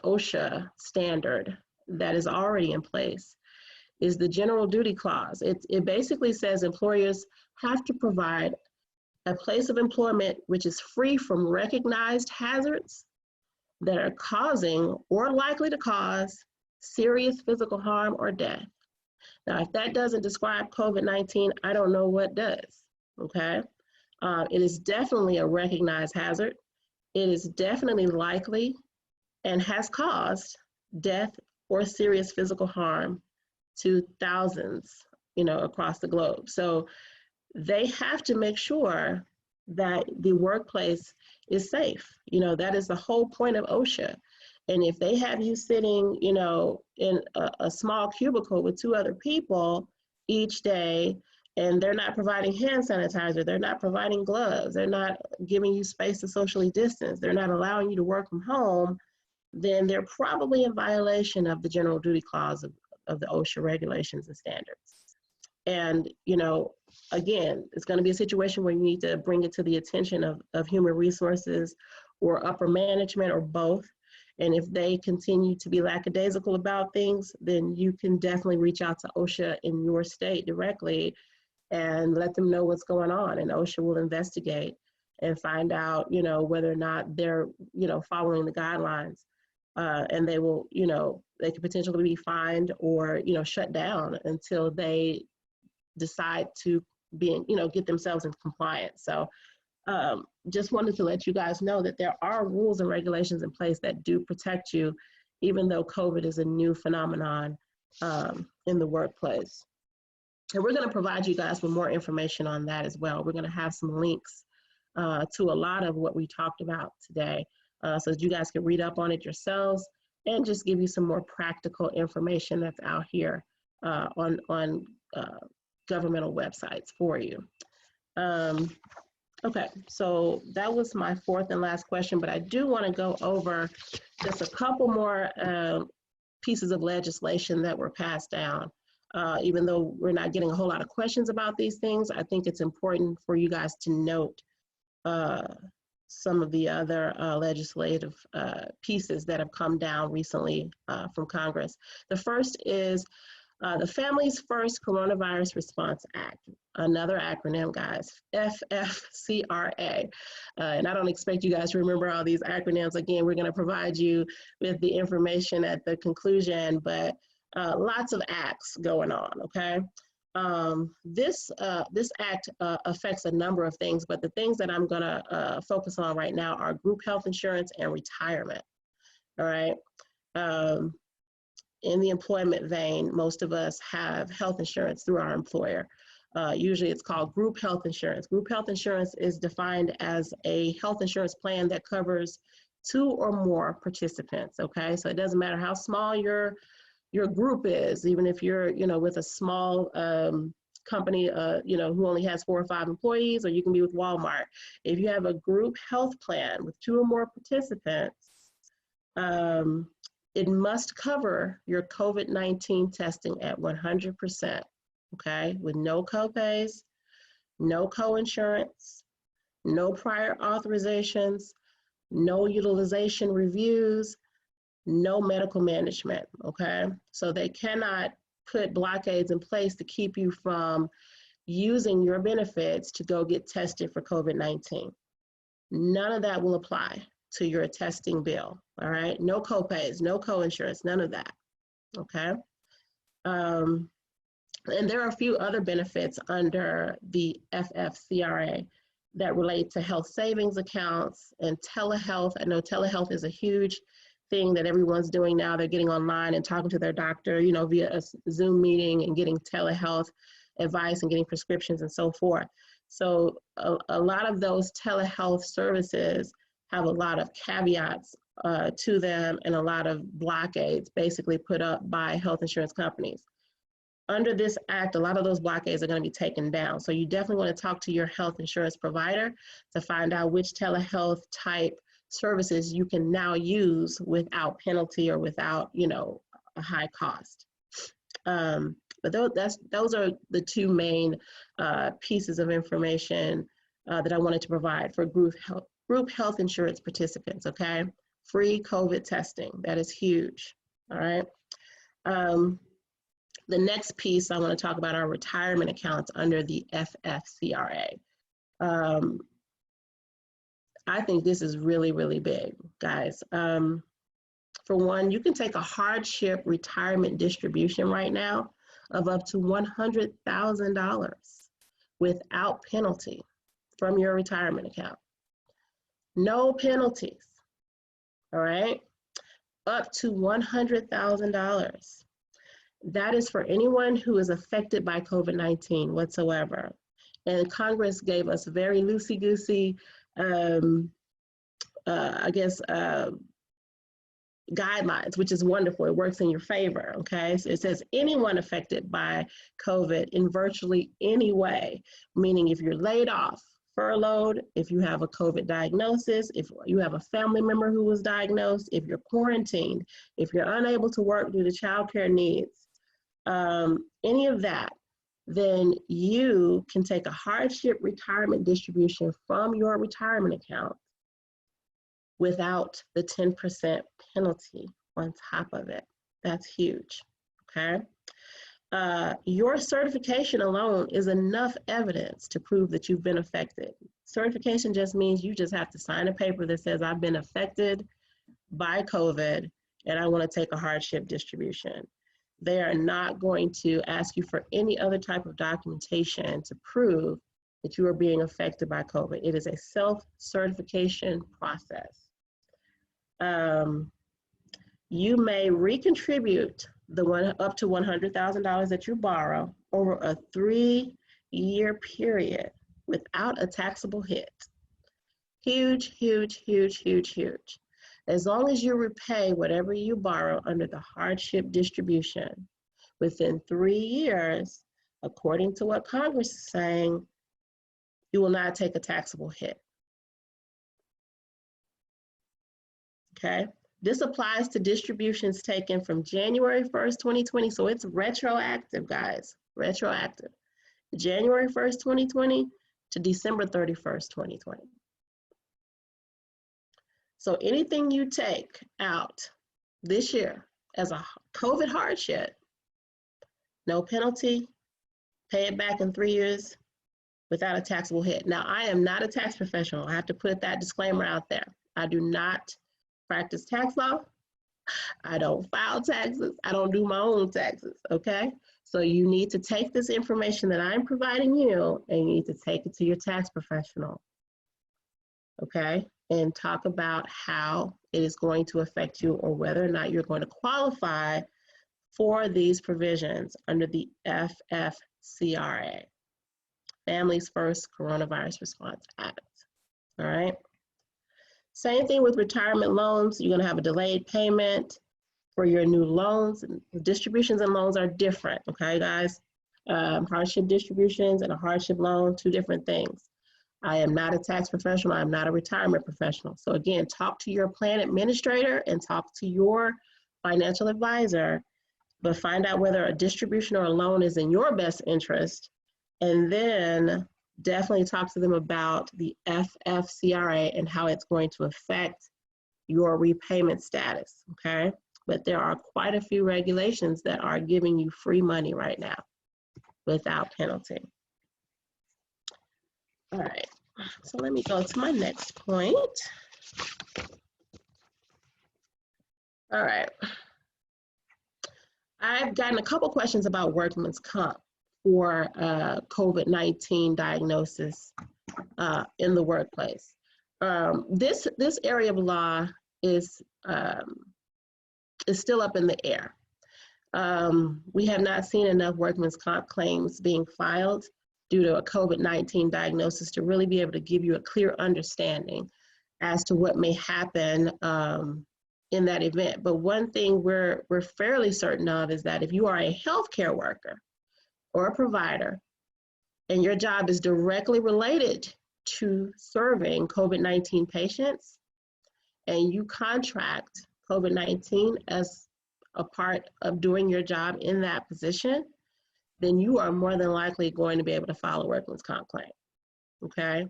OSHA standard that is already in place is the general duty clause. It basically says employers have to provide a place of employment which is free from recognized hazards that are causing or likely to cause serious physical harm or death. Now, if that doesn't describe COVID-19, I don't know what does, okay? It is definitely a recognized hazard. It is definitely likely and has caused death or serious physical harm to thousands, across the globe. So they have to make sure that the workplace is safe. That is the whole point of OSHA. And if they have you sitting, in a small cubicle with 2 other people each day, and they're not providing hand sanitizer, they're not providing gloves, they're not giving you space to socially distance, they're not allowing you to work from home, then they're probably in violation of the general duty clause of the OSHA regulations and standards. And, again, it's going to be a situation where you need to bring it to the attention of human resources or upper management or both. And if they continue to be lackadaisical about things, then you can definitely reach out to OSHA in your state directly and let them know what's going on. And OSHA will investigate and find out, whether or not they're, following the guidelines. And they will, they could potentially be fined or, shut down until they decide to get themselves in compliance. So just wanted to let you guys know that there are rules and regulations in place that do protect you, even though COVID is a new phenomenon in the workplace. And we're going to provide you guys with more information on that as well. We're going to have some links to a lot of what we talked about today, so that you guys can read up on it yourselves and just give you some more practical information that's out here on governmental websites for you. Okay, so that was my 4th and last question, but I do want to go over just a couple more pieces of legislation that were passed down. Even though we're not getting a whole lot of questions about these things, I think it's important for you guys to note some of the other legislative pieces that have come down recently from Congress. The first is the Families First Coronavirus Response Act, another acronym, guys, FFCRA. And I don't expect you guys to remember all these acronyms. Again, we're going to provide you with the information at the conclusion, but lots of acts going on, okay? This act affects a number of things, but the things that I'm going to focus on right now are group health insurance and retirement, all right? In the employment vein, most of us have health insurance through our employer. Usually it's called group health insurance. Group health insurance is defined as a health insurance plan that covers 2 or more participants, okay? So it doesn't matter how small your group is, even if you're, with a small company, who only has 4 or 5 employees, or you can be with Walmart. If you have a group health plan with 2 or more participants, it must cover your COVID-19 testing at 100%, okay? With no copays, no co-insurance, no prior authorizations, no utilization reviews, no medical management, okay? So they cannot put blockades in place to keep you from using your benefits to go get tested for COVID-19. None of that will apply to your testing bill, all right? No copays, no co-insurance, none of that, okay? And there are a few other benefits under the FFCRA that relate to health savings accounts and telehealth. I know telehealth is a huge thing that everyone's doing now. They're getting online and talking to their doctor, you know, via a Zoom meeting and getting telehealth advice and getting prescriptions and so forth. So a lot of those telehealth services have a lot of caveats to them and a lot of blockades basically put up by health insurance companies. Under this act, a lot of those blockades are going to be taken down. So you definitely want to talk to your health insurance provider to find out which telehealth type services you can now use without penalty or without, you know, a high cost. But those are the two main pieces of information that I wanted to provide for group health insurance participants, okay? Free COVID testing, that is huge, all right? The next piece I want to talk about are retirement accounts under the FFCRA. I think this is really, really big, guys. For one, you can take a hardship retirement distribution right now of up to $100,000 without penalty from your retirement account. No penalties, all right? Up to $100,000. That is for anyone who is affected by COVID-19 whatsoever. And Congress gave us very loosey-goosey, guidelines, which is wonderful. It works in your favor, okay? So it says anyone affected by COVID in virtually any way, meaning if you're laid off, furloughed, if you have a COVID diagnosis, if you have a family member who was diagnosed, if you're quarantined, if you're unable to work due to childcare needs, any of that, then you can take a hardship retirement distribution from your retirement account without the 10% penalty on top of it. That's huge, okay? Your certification alone is enough evidence to prove that you've been affected. Certification just means you just have to sign a paper that says I've been affected by COVID and I want to take a hardship distribution. They are not going to ask you for any other type of documentation to prove that you are being affected by COVID. It is a self-certification process. You may recontribute the up to $100,000 that you borrow over a 3-year period without a taxable hit. Huge, huge, huge, huge, huge. As long as you repay whatever you borrow under the hardship distribution within 3 years, according to what Congress is saying, you will not take a taxable hit. Okay? This applies to distributions taken from January 1st, 2020. So it's retroactive, guys, retroactive. January 1st, 2020 to December 31st, 2020. So anything you take out this year as a COVID hardship, no penalty, pay it back in 3 years without a taxable hit. Now, I am not a tax professional. I have to put that disclaimer out there. I do not practice tax law. I don't file taxes. I don't do my own taxes, okay? So you need to take this information that I'm providing you and you need to take it to your tax professional, okay? And talk about how it is going to affect you or whether or not you're going to qualify for these provisions under the FFCRA, Families First Coronavirus Response Act, all right? Same thing with retirement loans. You're going to have a delayed payment for your new loans. Distributions and loans are different, okay, guys? Hardship distributions and a hardship loan, two different things. I am not a tax professional. I'm not a retirement professional. So again, talk to your plan administrator and talk to your financial advisor, but find out whether a distribution or a loan is in your best interest, and then definitely talk to them about the FFCRA and how it's going to affect your repayment status, okay? but there are quite a few regulations that are giving you free money right now without penalty. All right, so let me go to my next point. All right. I've gotten a couple questions about workman's comp for COVID-19 diagnosis in the workplace. This area of law is still up in the air. We have not seen enough workman's comp claims being filed due to a COVID-19 diagnosis to really be able to give you a clear understanding as to what may happen in that event. But one thing we're fairly certain of is that if you are a healthcare worker or a provider, and your job is directly related to serving COVID-19 patients, and you contract COVID-19 as a part of doing your job in that position, then you are more than likely going to be able to file a workman's comp claim, okay?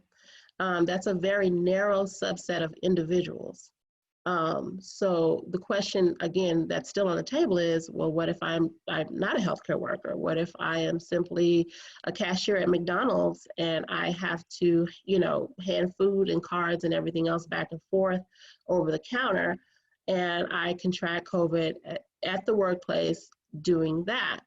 That's a very narrow subset of individuals. So the question, again, that's still on the table is, well, what if I'm not a healthcare worker? What if I am simply a cashier at McDonald's and I have to, you know, hand food and cards and everything else back and forth over the counter, and I contract COVID at the workplace doing that?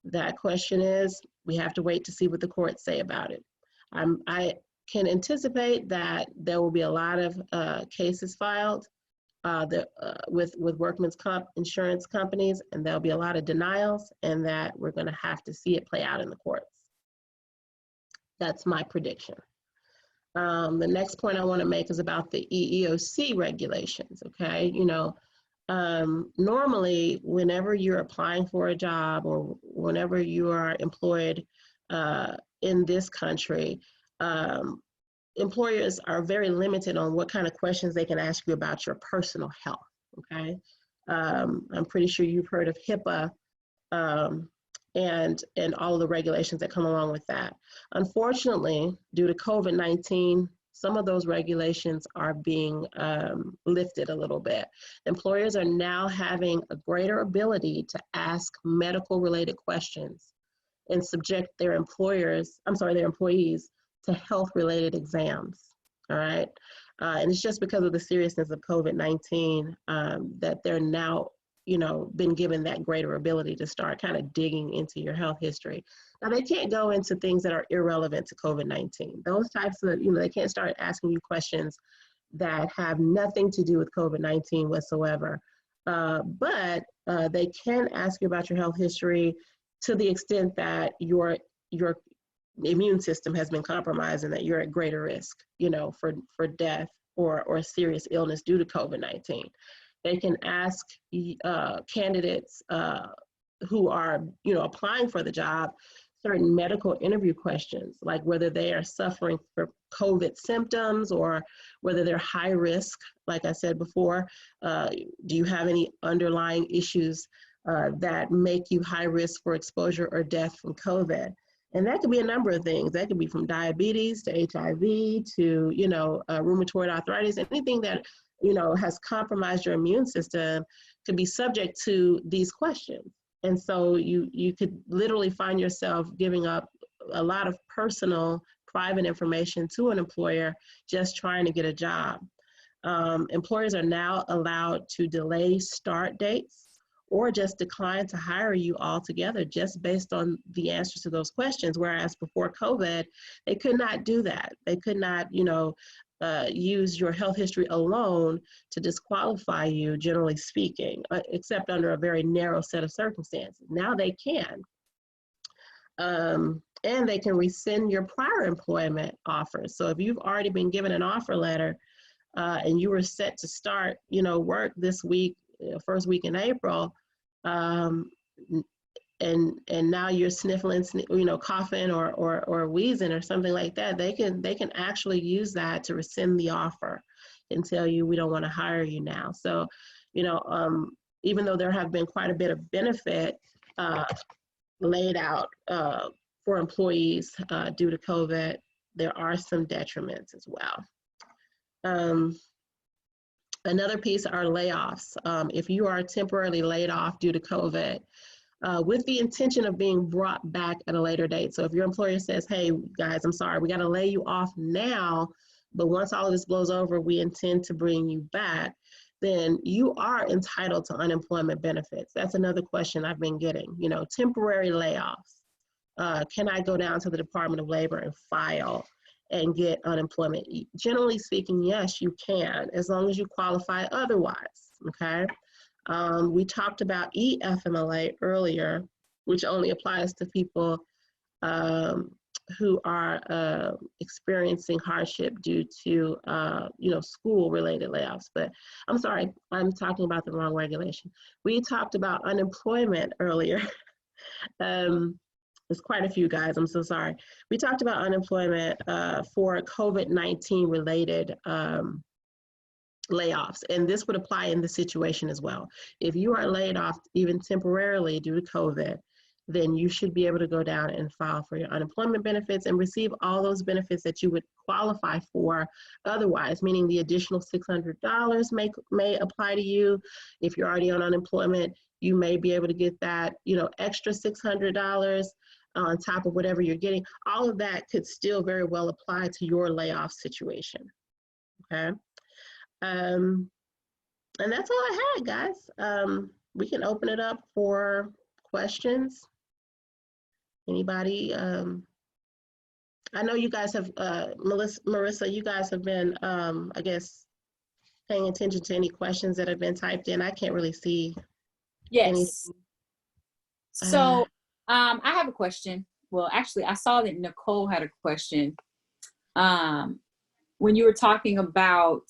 That question is, we have to wait to see what the courts say about it. I can anticipate that there will be a lot of cases filed with workman's comp insurance companies, and there'll be a lot of denials, and that we're going to have to see it play out in the courts. That's my prediction. The next point I want to make is about the EEOC regulations, okay? You know, normally whenever you're applying for a job or whenever you are employed in this country, employers are very limited on what kind of questions they can ask you about your personal health, okay? I'm pretty sure you've heard of HIPAA and all of the regulations that come along with that. Unfortunately, due to COVID-19, some of those regulations are being lifted a little bit. Employers are now having a greater ability to ask medical related questions and subject their employees to health-related exams, all right? And it's just because of the seriousness of COVID-19 that they're now, you know, been given that greater ability to start kind of digging into your health history. Now, they can't go into things that are irrelevant to COVID-19. Those types of, you know, they can't start asking you questions that have nothing to do with COVID-19 whatsoever. But they can ask you about your health history to the extent that your immune system has been compromised and that you're at greater risk, you know, for death or serious illness due to COVID-19. They can ask candidates who are, you know, applying for the job certain medical interview questions, like whether they are suffering from COVID symptoms or whether they're high risk, like I said before. Do you have any underlying issues that make you high risk for exposure or death from COVID? And that could be a number of things. That could be from diabetes to HIV to, you know, rheumatoid arthritis. Anything that, you know, has compromised your immune system could be subject to these questions. And so you could literally find yourself giving up a lot of personal, private information to an employer just trying to get a job. Employers are now allowed to delay start dates or just decline to hire you altogether just based on the answers to those questions. Whereas before COVID, they could not do that. They could not, you know, use your health history alone to disqualify you, generally speaking, except under a very narrow set of circumstances. Now they can. And they can rescind your prior employment offers. So if you've already been given an offer letter and you were set to start, you know, work this week, first week in April, and now you're sniffling, you know, coughing or wheezing or something like that, they can actually use that to rescind the offer and tell you, we don't want to hire you now. So, you know, even though there have been quite a bit of benefit laid out for employees due to COVID, there are some detriments as well. Another piece are layoffs. If you are temporarily laid off due to COVID, with the intention of being brought back at a later date. So if your employer says, hey, guys, I'm sorry, we got to lay you off now, but once all of this blows over, we intend to bring you back, then you are entitled to unemployment benefits. That's another question I've been getting, you know, temporary layoffs. Can I go down to the Department of Labor and file and get unemployment? Generally speaking, yes, you can, as long as you qualify otherwise, okay? We talked about EFMLA earlier, which only applies to people who are experiencing hardship due to, you know, school-related layoffs. But I'm sorry, I'm talking about the wrong regulation. We talked about unemployment earlier. There's quite a few, guys, I'm so sorry. We talked about unemployment for COVID-19 related layoffs, and this would apply in this situation as well. If you are laid off even temporarily due to COVID, then you should be able to go down and file for your unemployment benefits and receive all those benefits that you would qualify for otherwise, meaning the additional $600 may apply to you. If you're already on unemployment, you may be able to get that, you know, extra $600 on top of whatever you're getting. All of that could still very well apply to your layoff situation, okay? And that's all I had, guys. We can open it up for questions. Anybody? I know you guys have, Marissa, you guys have been, I guess, paying attention to any questions that have been typed in. I can't really see. Yes. Anything. So I have a question. Well, actually, I saw that Nicole had a question. When you were talking about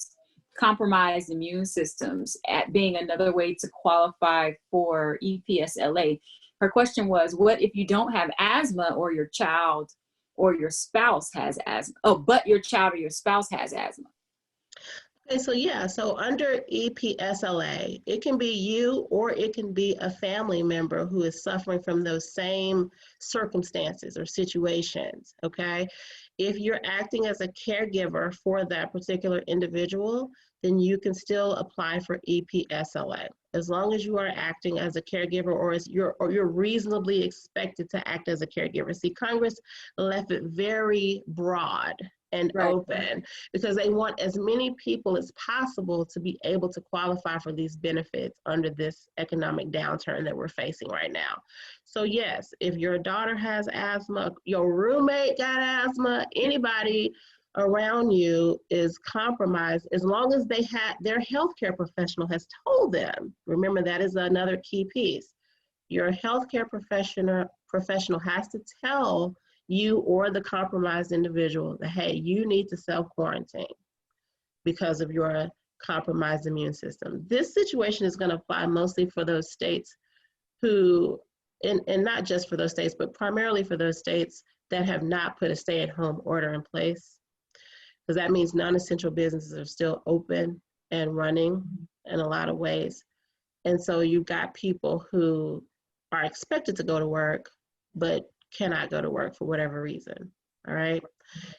compromised immune systems at being another way to qualify for EPSLA. Her question was, what if you don't have asthma or your child or your spouse has asthma? Oh, but your child or your spouse has asthma. Okay, so yeah, so under EPSLA, it can be you or it can be a family member who is suffering from those same circumstances or situations, okay? If you're acting as a caregiver for that particular individual, then you can still apply for EPSLA. As long as you are acting as a caregiver or you're reasonably expected to act as a caregiver. See, Congress left it very broad and open because they want as many people as possible to be able to qualify for these benefits under this economic downturn that we're facing right now. So yes, if your daughter has asthma, your roommate got asthma, anybody around you is compromised, as long as they had their healthcare professional has told them. Remember, that is another key piece. Your healthcare professional has to tell you or the compromised individual that, hey, you need to self-quarantine because of your compromised immune system. This situation is going to apply mostly for those states who, and not just for those states, but primarily for those states that have not put a stay-at-home order in place, because that means non-essential businesses are still open and running in a lot of ways. And so you've got people who are expected to go to work, but cannot go to work for whatever reason, all right?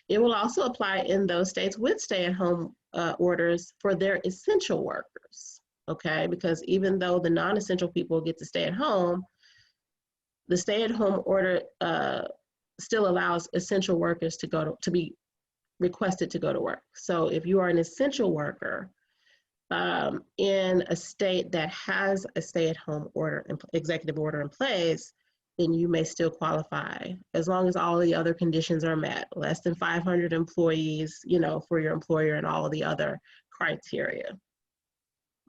It will also apply in those states with stay-at-home orders for their essential workers, okay? Because even though the non-essential people get to stay at home, the stay-at-home order still allows essential workers to be requested to go to work. So if you are an essential worker in a state that has a stay-at-home order, executive order in place, then you may still qualify as long as all the other conditions are met, less than 500 employees, you know, for your employer and all of the other criteria.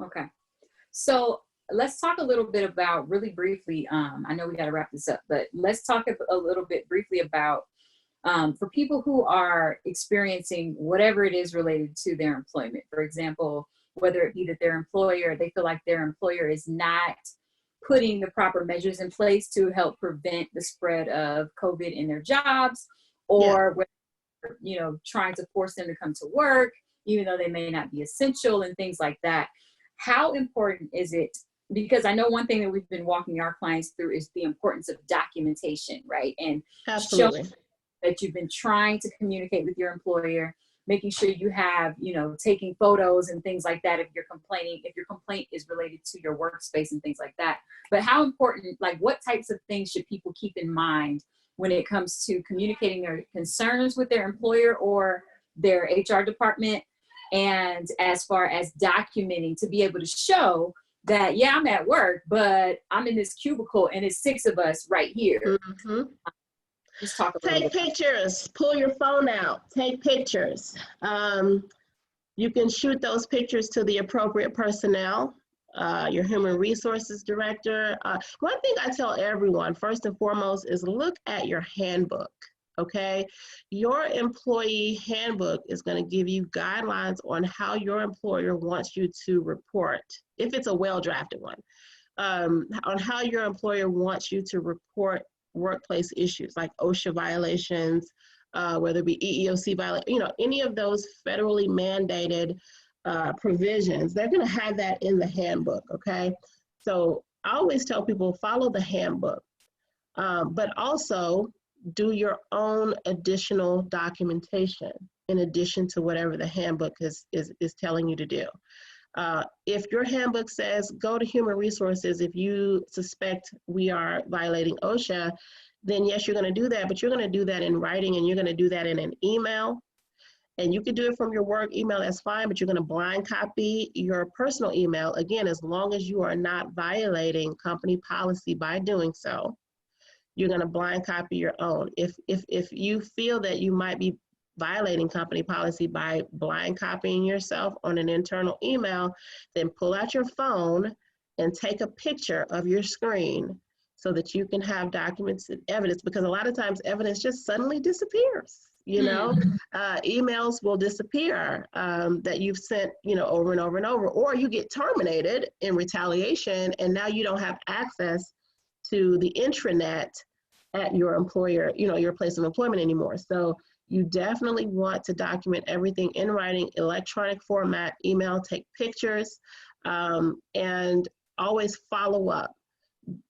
Okay. So let's talk a little bit about, really briefly, I know we got to wrap this up, but let's talk a little bit briefly about for people who are experiencing whatever it is related to their employment. For example, whether it be that their employer, they feel like their employer is not putting the proper measures in place to help prevent the spread of COVID in their jobs, or whether, you know, trying to force them to come to work, even though they may not be essential and things like that. How important is it? Because I know one thing that we've been walking our clients through is the importance of documentation, right? And absolutely, showing that you've been trying to communicate with your employer, making sure you have, you know, taking photos and things like that if you're complaining, if your complaint is related to your workspace and things like that. But how important, like what types of things should people keep in mind when it comes to communicating their concerns with their employer or their HR department? And as far as documenting, to be able to show that, yeah, I'm at work, but I'm in this cubicle and it's 6 of us right here. Mm-hmm. Just talk about Take pictures, pull your phone out, take pictures. You can shoot those pictures to the appropriate personnel, your human resources director. One thing I tell everyone, first and foremost, is look at your handbook, okay? Your employee handbook is gonna give you guidelines on how your employer wants you to report, if it's a well-drafted one, on how your employer wants you to report workplace issues like OSHA violations, whether it be EEOC violation, you know, any of those federally mandated provisions, they're gonna have that in the handbook, okay? So I always tell people, follow the handbook, but also do your own additional documentation in addition to whatever the handbook is telling you to do. If your handbook says go to human resources if you suspect we are violating OSHA, then yes, you're going to do that, but you're going to do that in writing and you're going to do that in an email. And you can do it from your work email, that's fine, but you're going to blind copy your personal email, again, as long as you are not violating company policy by doing so. You're going to blind copy your own. If you feel that you might be violating company policy by blind copying yourself on an internal email, then pull out your phone and take a picture of your screen so that you can have documents and evidence, because a lot of times evidence just suddenly disappears. You know, emails will disappear that you've sent, you know, over and over and over, or you get terminated in retaliation and now you don't have access to the intranet at your employer, you know, your place of employment anymore. So you definitely want to document everything in writing, electronic format, email, take pictures, and always follow up.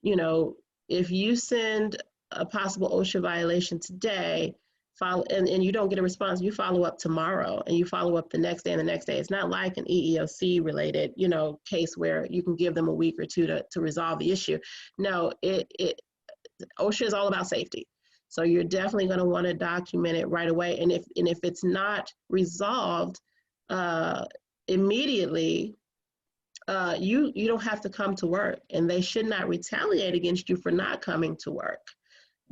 You know, if you send a possible OSHA violation today, and you don't get a response, you follow up tomorrow and you follow up the next day and the next day. It's not like an EEOC related, you know, case where you can give them a week or two to resolve the issue. No, OSHA is all about safety. So you're definitely going to want to document it right away. And if it's not resolved immediately, you don't have to come to work, and they should not retaliate against you for not coming to work,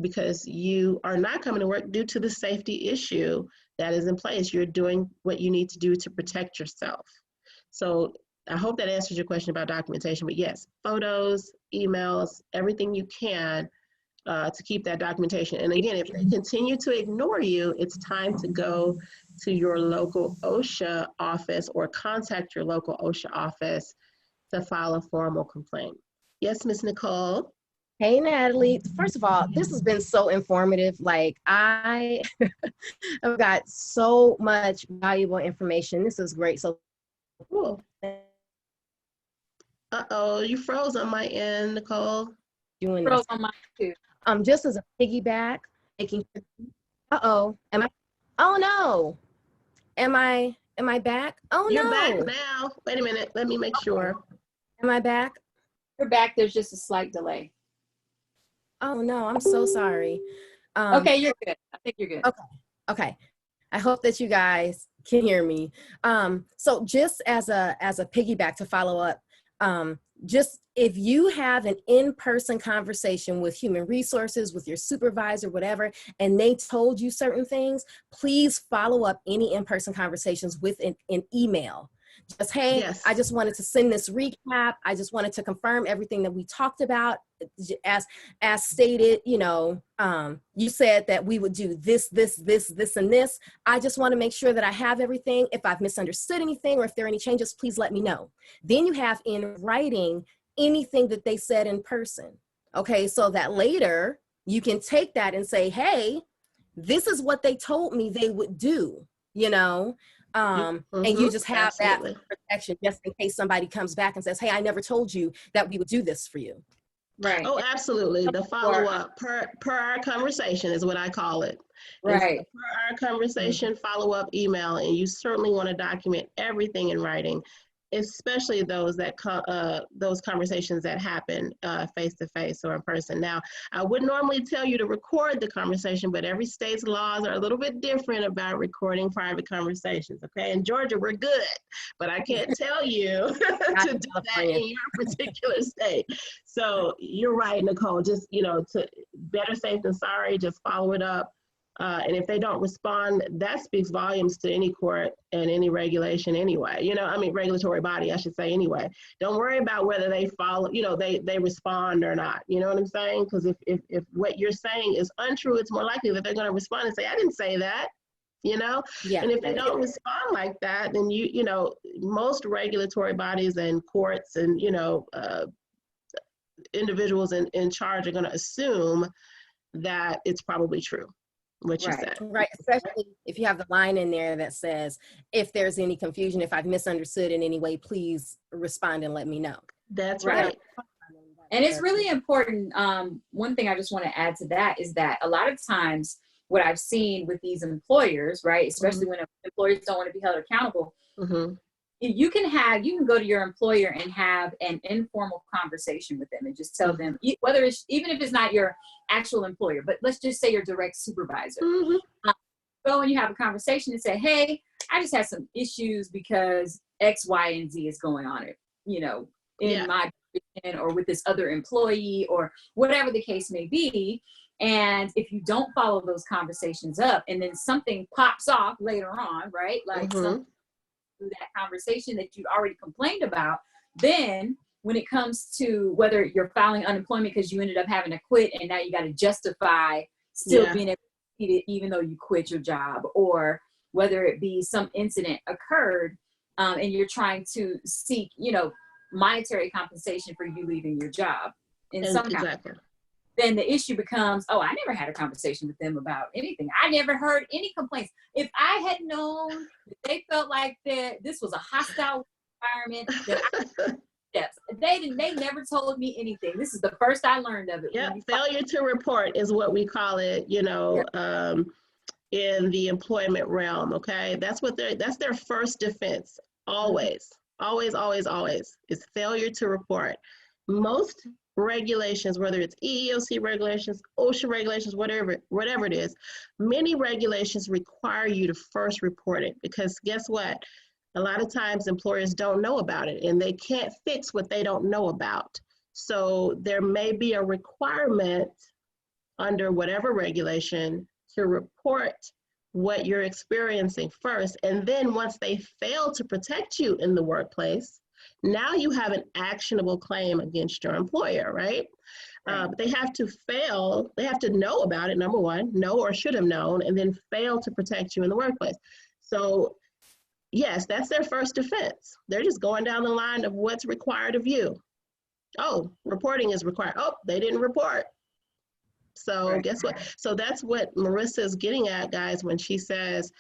because you are not coming to work due to the safety issue that is in place. You're doing what you need to do to protect yourself. So I hope that answers your question about documentation, but yes, photos, emails, everything you can to keep that documentation. And again, if they continue to ignore you, it's time to go to your local OSHA office or contact your local OSHA office to file a formal complaint. Yes, Ms. Nicole? Hey, Natalie. First of all, this has been so informative. Like, I have got so much valuable information. This is great. So cool. Uh-oh, you froze on my end, Nicole. Doing froze this. on mine too. Just as a piggyback, making oh no. Am I back? Oh, You're no. back now. Wait a minute, let me make sure. Am I back? You're back, there's just a slight delay. Oh no, I'm so sorry. Okay, you're good. I think you're good. Okay. I hope that you guys can hear me. So just as a piggyback to follow up, just if you have an in-person conversation with human resources, with your supervisor, whatever, and they told you certain things, please follow up any in-person conversations with an email. Just, hey, yes. I just wanted to send this recap. I just wanted to confirm everything that we talked about. As stated, you know, you said that we would do this, and this. I just want to make sure that I have everything. If I've misunderstood anything or if there are any changes, please let me know. Then you have in writing anything that they said in person. Okay, so that later you can take that and say, hey, this is what they told me they would do, you know? And you just have absolutely. that protection just in case somebody comes back and says, hey, I never told you that we would do this for you. Right. Oh, absolutely. The follow-up per our conversation is what I call it. Right. It's per our conversation follow-up email, and you certainly want to document everything in writing, especially those conversations that happen face-to-face or in person. Now, I would normally tell you to record the conversation, but every state's laws are a little bit different about recording private conversations, okay? In Georgia, we're good, but I can't tell you to do that in your particular state. So you're right, Nicole, just, to better safe than sorry, just follow it up. And if they don't respond, that speaks volumes to any court and any regulation anyway. Regulatory body, I should say anyway. Don't worry about whether they follow, they respond or not. You know what I'm saying? Because if what you're saying is untrue, it's more likely that they're going to respond and say, I didn't say that. Yeah. And if they don't respond like that, then most regulatory bodies and courts and individuals in charge are going to assume that it's probably true. What you said. Right, especially if you have the line in there that says, if there's any confusion, if I've misunderstood in any way, please respond and let me know. That's right. And it's really important. One thing I just want to add to that is that a lot of times what I've seen with these employers, right, especially when employers don't want to be held accountable, you can go to your employer and have an informal conversation with them and just tell them, whether it's, even if it's not your actual employer, but let's just say your direct supervisor. Go and you have a conversation and say, hey, I just had some issues because X, Y, and Z is going on, in my position or with this other employee or whatever the case may be. And if you don't follow those conversations up and then something pops off later on, right? Like something that conversation that you already complained about, then when it comes to whether you're filing unemployment because you ended up having to quit and now you got to justify still being able to eat it even though you quit your job, or whether it be some incident occurred and you're trying to seek monetary compensation for you leaving your job in some kind, then the issue becomes, oh, I never had a conversation with them about anything. I never heard any complaints. If I had known that they felt like that this was a hostile environment, they never told me anything. This is the first I learned of it. Yeah, failure to report is what we call it, in the employment realm, okay? That's their first defense, always, is failure to report. Most regulations, whether it's EEOC regulations, OSHA regulations, whatever it is, many regulations require you to first report it, because guess what? A lot of times employers don't know about it and they can't fix what they don't know about. So there may be a requirement under whatever regulation to report what you're experiencing first. And then once they fail to protect you in the workplace, now you have an actionable claim against your employer, right? They have to know about it, number one, know or should have known, and then fail to protect you in the workplace. So yes, that's their first defense. They're just going down the line of what's required of you. Oh, reporting is required. Oh, they didn't report. So guess what? So that's what Marissa is getting at, guys, when she says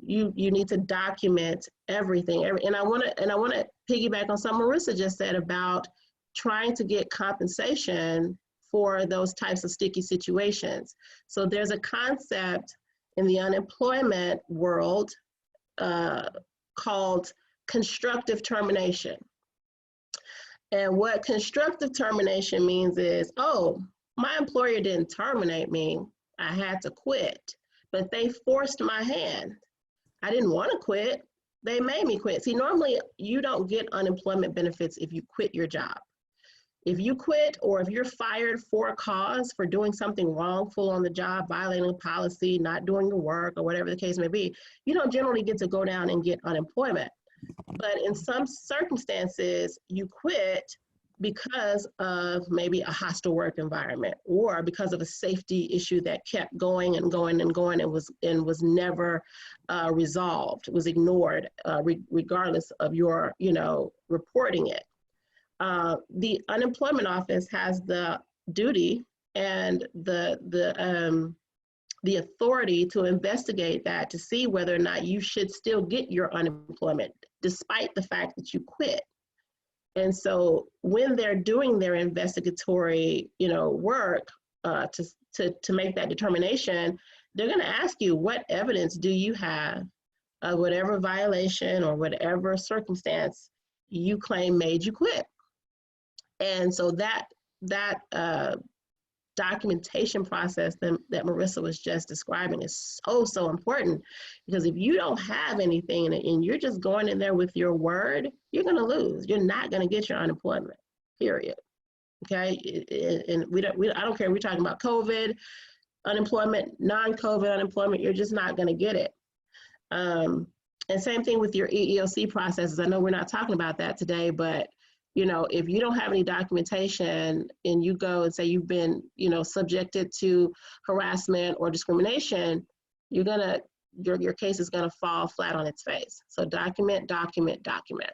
you need to document everything. And I want to piggyback on something Marissa just said about trying to get compensation for those types of sticky situations. So there's a concept in the unemployment world called constructive termination. And what constructive termination means is, oh, my employer didn't terminate me. I had to quit, but they forced my hand. I didn't want to quit. They made me quit. See, normally you don't get unemployment benefits if you quit your job. If you quit, or if you're fired for a cause, for doing something wrongful on the job, violating a policy, not doing your work, or whatever the case may be, you don't generally get to go down and get unemployment. But in some circumstances, you quit because of maybe a hostile work environment, or because of a safety issue that kept going and going and going and was never resolved, was ignored, regardless of your reporting it. The unemployment office has the duty and the authority to investigate that, to see whether or not you should still get your unemployment despite the fact that you quit. And so when they're doing their investigatory, work to make that determination, they're going to ask you, what evidence do you have of whatever violation or whatever circumstance you claim made you quit? And so that documentation process that Marissa was just describing is so important, because if you don't have anything and you're just going in there with your word, you're going to lose. You're not going to get your unemployment, period. Okay, and I don't care. We're talking about COVID unemployment, non-COVID unemployment. You're just not going to get it. And same thing with your EEOC processes. I know we're not talking about that today, but if you don't have any documentation and you go and say you've been, subjected to harassment or discrimination, your case is gonna fall flat on its face. So document, document, document.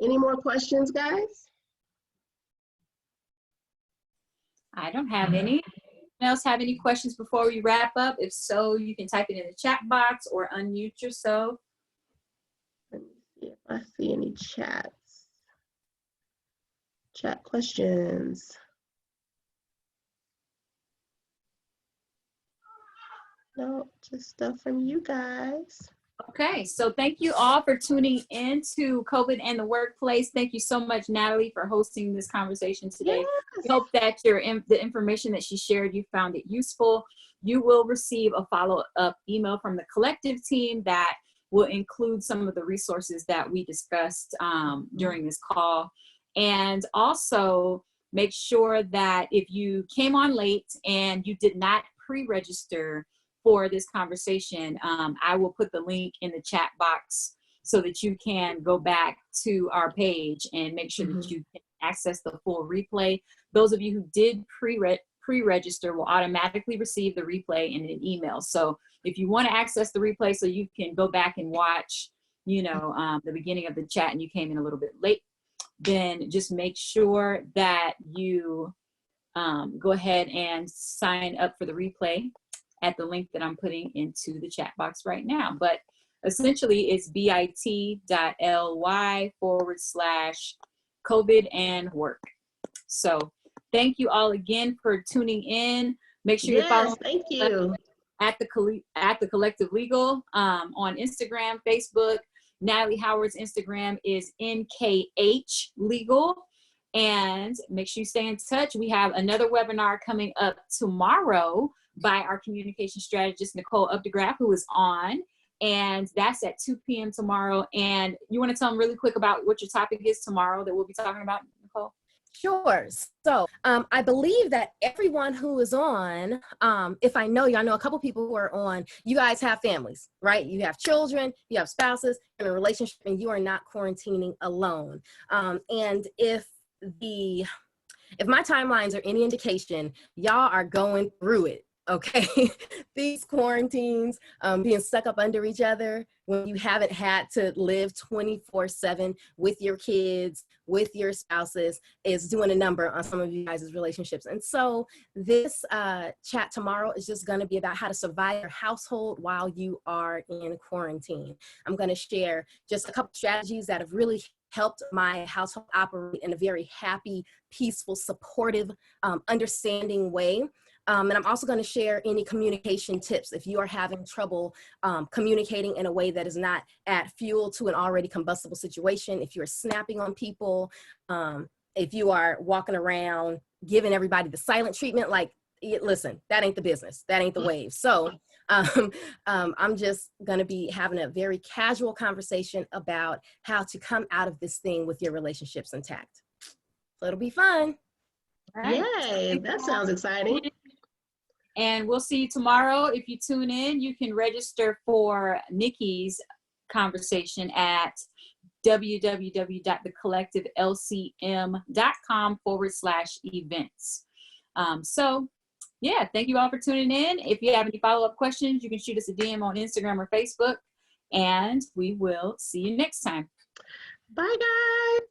Any more questions, guys? I don't have any. Anyone else have any questions before we wrap up? If so, you can type it in the chat box or unmute yourself. Let me see if I see any chats. Chat questions. No, just stuff from you guys. Okay, so thank you all for tuning in to COVID and the Workplace. Thank you so much, Natalie, for hosting this conversation today. Yes. We hope that the information that she shared, you found it useful. You will receive a follow-up email from the collective team that will include some of the resources that we discussed during this call. And also make sure that if you came on late and you did not pre-register for this conversation, I will put the link in the chat box so that you can go back to our page and make sure that you can access the full replay. Those of you who did pre-register will automatically receive the replay in an email. So if you want to access the replay so you can go back and watch, the beginning of the chat and you came in a little bit late, then just make sure that you go ahead and sign up for the replay at the link that I'm putting into the chat box right now. But essentially it's bit.ly/COVID and work. So thank you all again for tuning in. Make sure you're following thank you. at the Collective Legal on Instagram, Facebook. Natalie Howard's Instagram is NKH Legal. And make sure you stay in touch. We have another webinar coming up tomorrow by our communication strategist, Nicole Updegraff, who is on. And that's at 2 p.m. tomorrow. And you want to tell them really quick about what your topic is tomorrow that we'll be talking about, Nicole? Sure. So I believe that everyone who is on, if I know you, I know a couple people who are on, you guys have families, right? You have children, you have spouses, in a relationship, and you are not quarantining alone. And if my timelines are any indication, y'all are going through it. Okay, these quarantines, being stuck up under each other when you haven't had to live 24/7 with your kids, with your spouses, is doing a number on some of you guys' relationships. And so this chat tomorrow is just going to be about how to survive your household while you are in quarantine. I'm going to share just a couple strategies that have really helped my household operate in a very happy, peaceful, supportive, understanding way. And I'm also going to share any communication tips if you are having trouble communicating in a way that is not add fuel to an already combustible situation. If you're snapping on people, if you are walking around giving everybody the silent treatment, like, listen, that ain't the business. That ain't the wave. So I'm just going to be having a very casual conversation about how to come out of this thing with your relationships intact. So it'll be fun. Right. Yay, that sounds exciting. And we'll see you tomorrow. If you tune in, you can register for Nikki's conversation at www.thecollectivelcm.com/events. So yeah, thank you all for tuning in. If you have any follow-up questions, you can shoot us a DM on Instagram or Facebook, and we will see you next time. Bye, guys.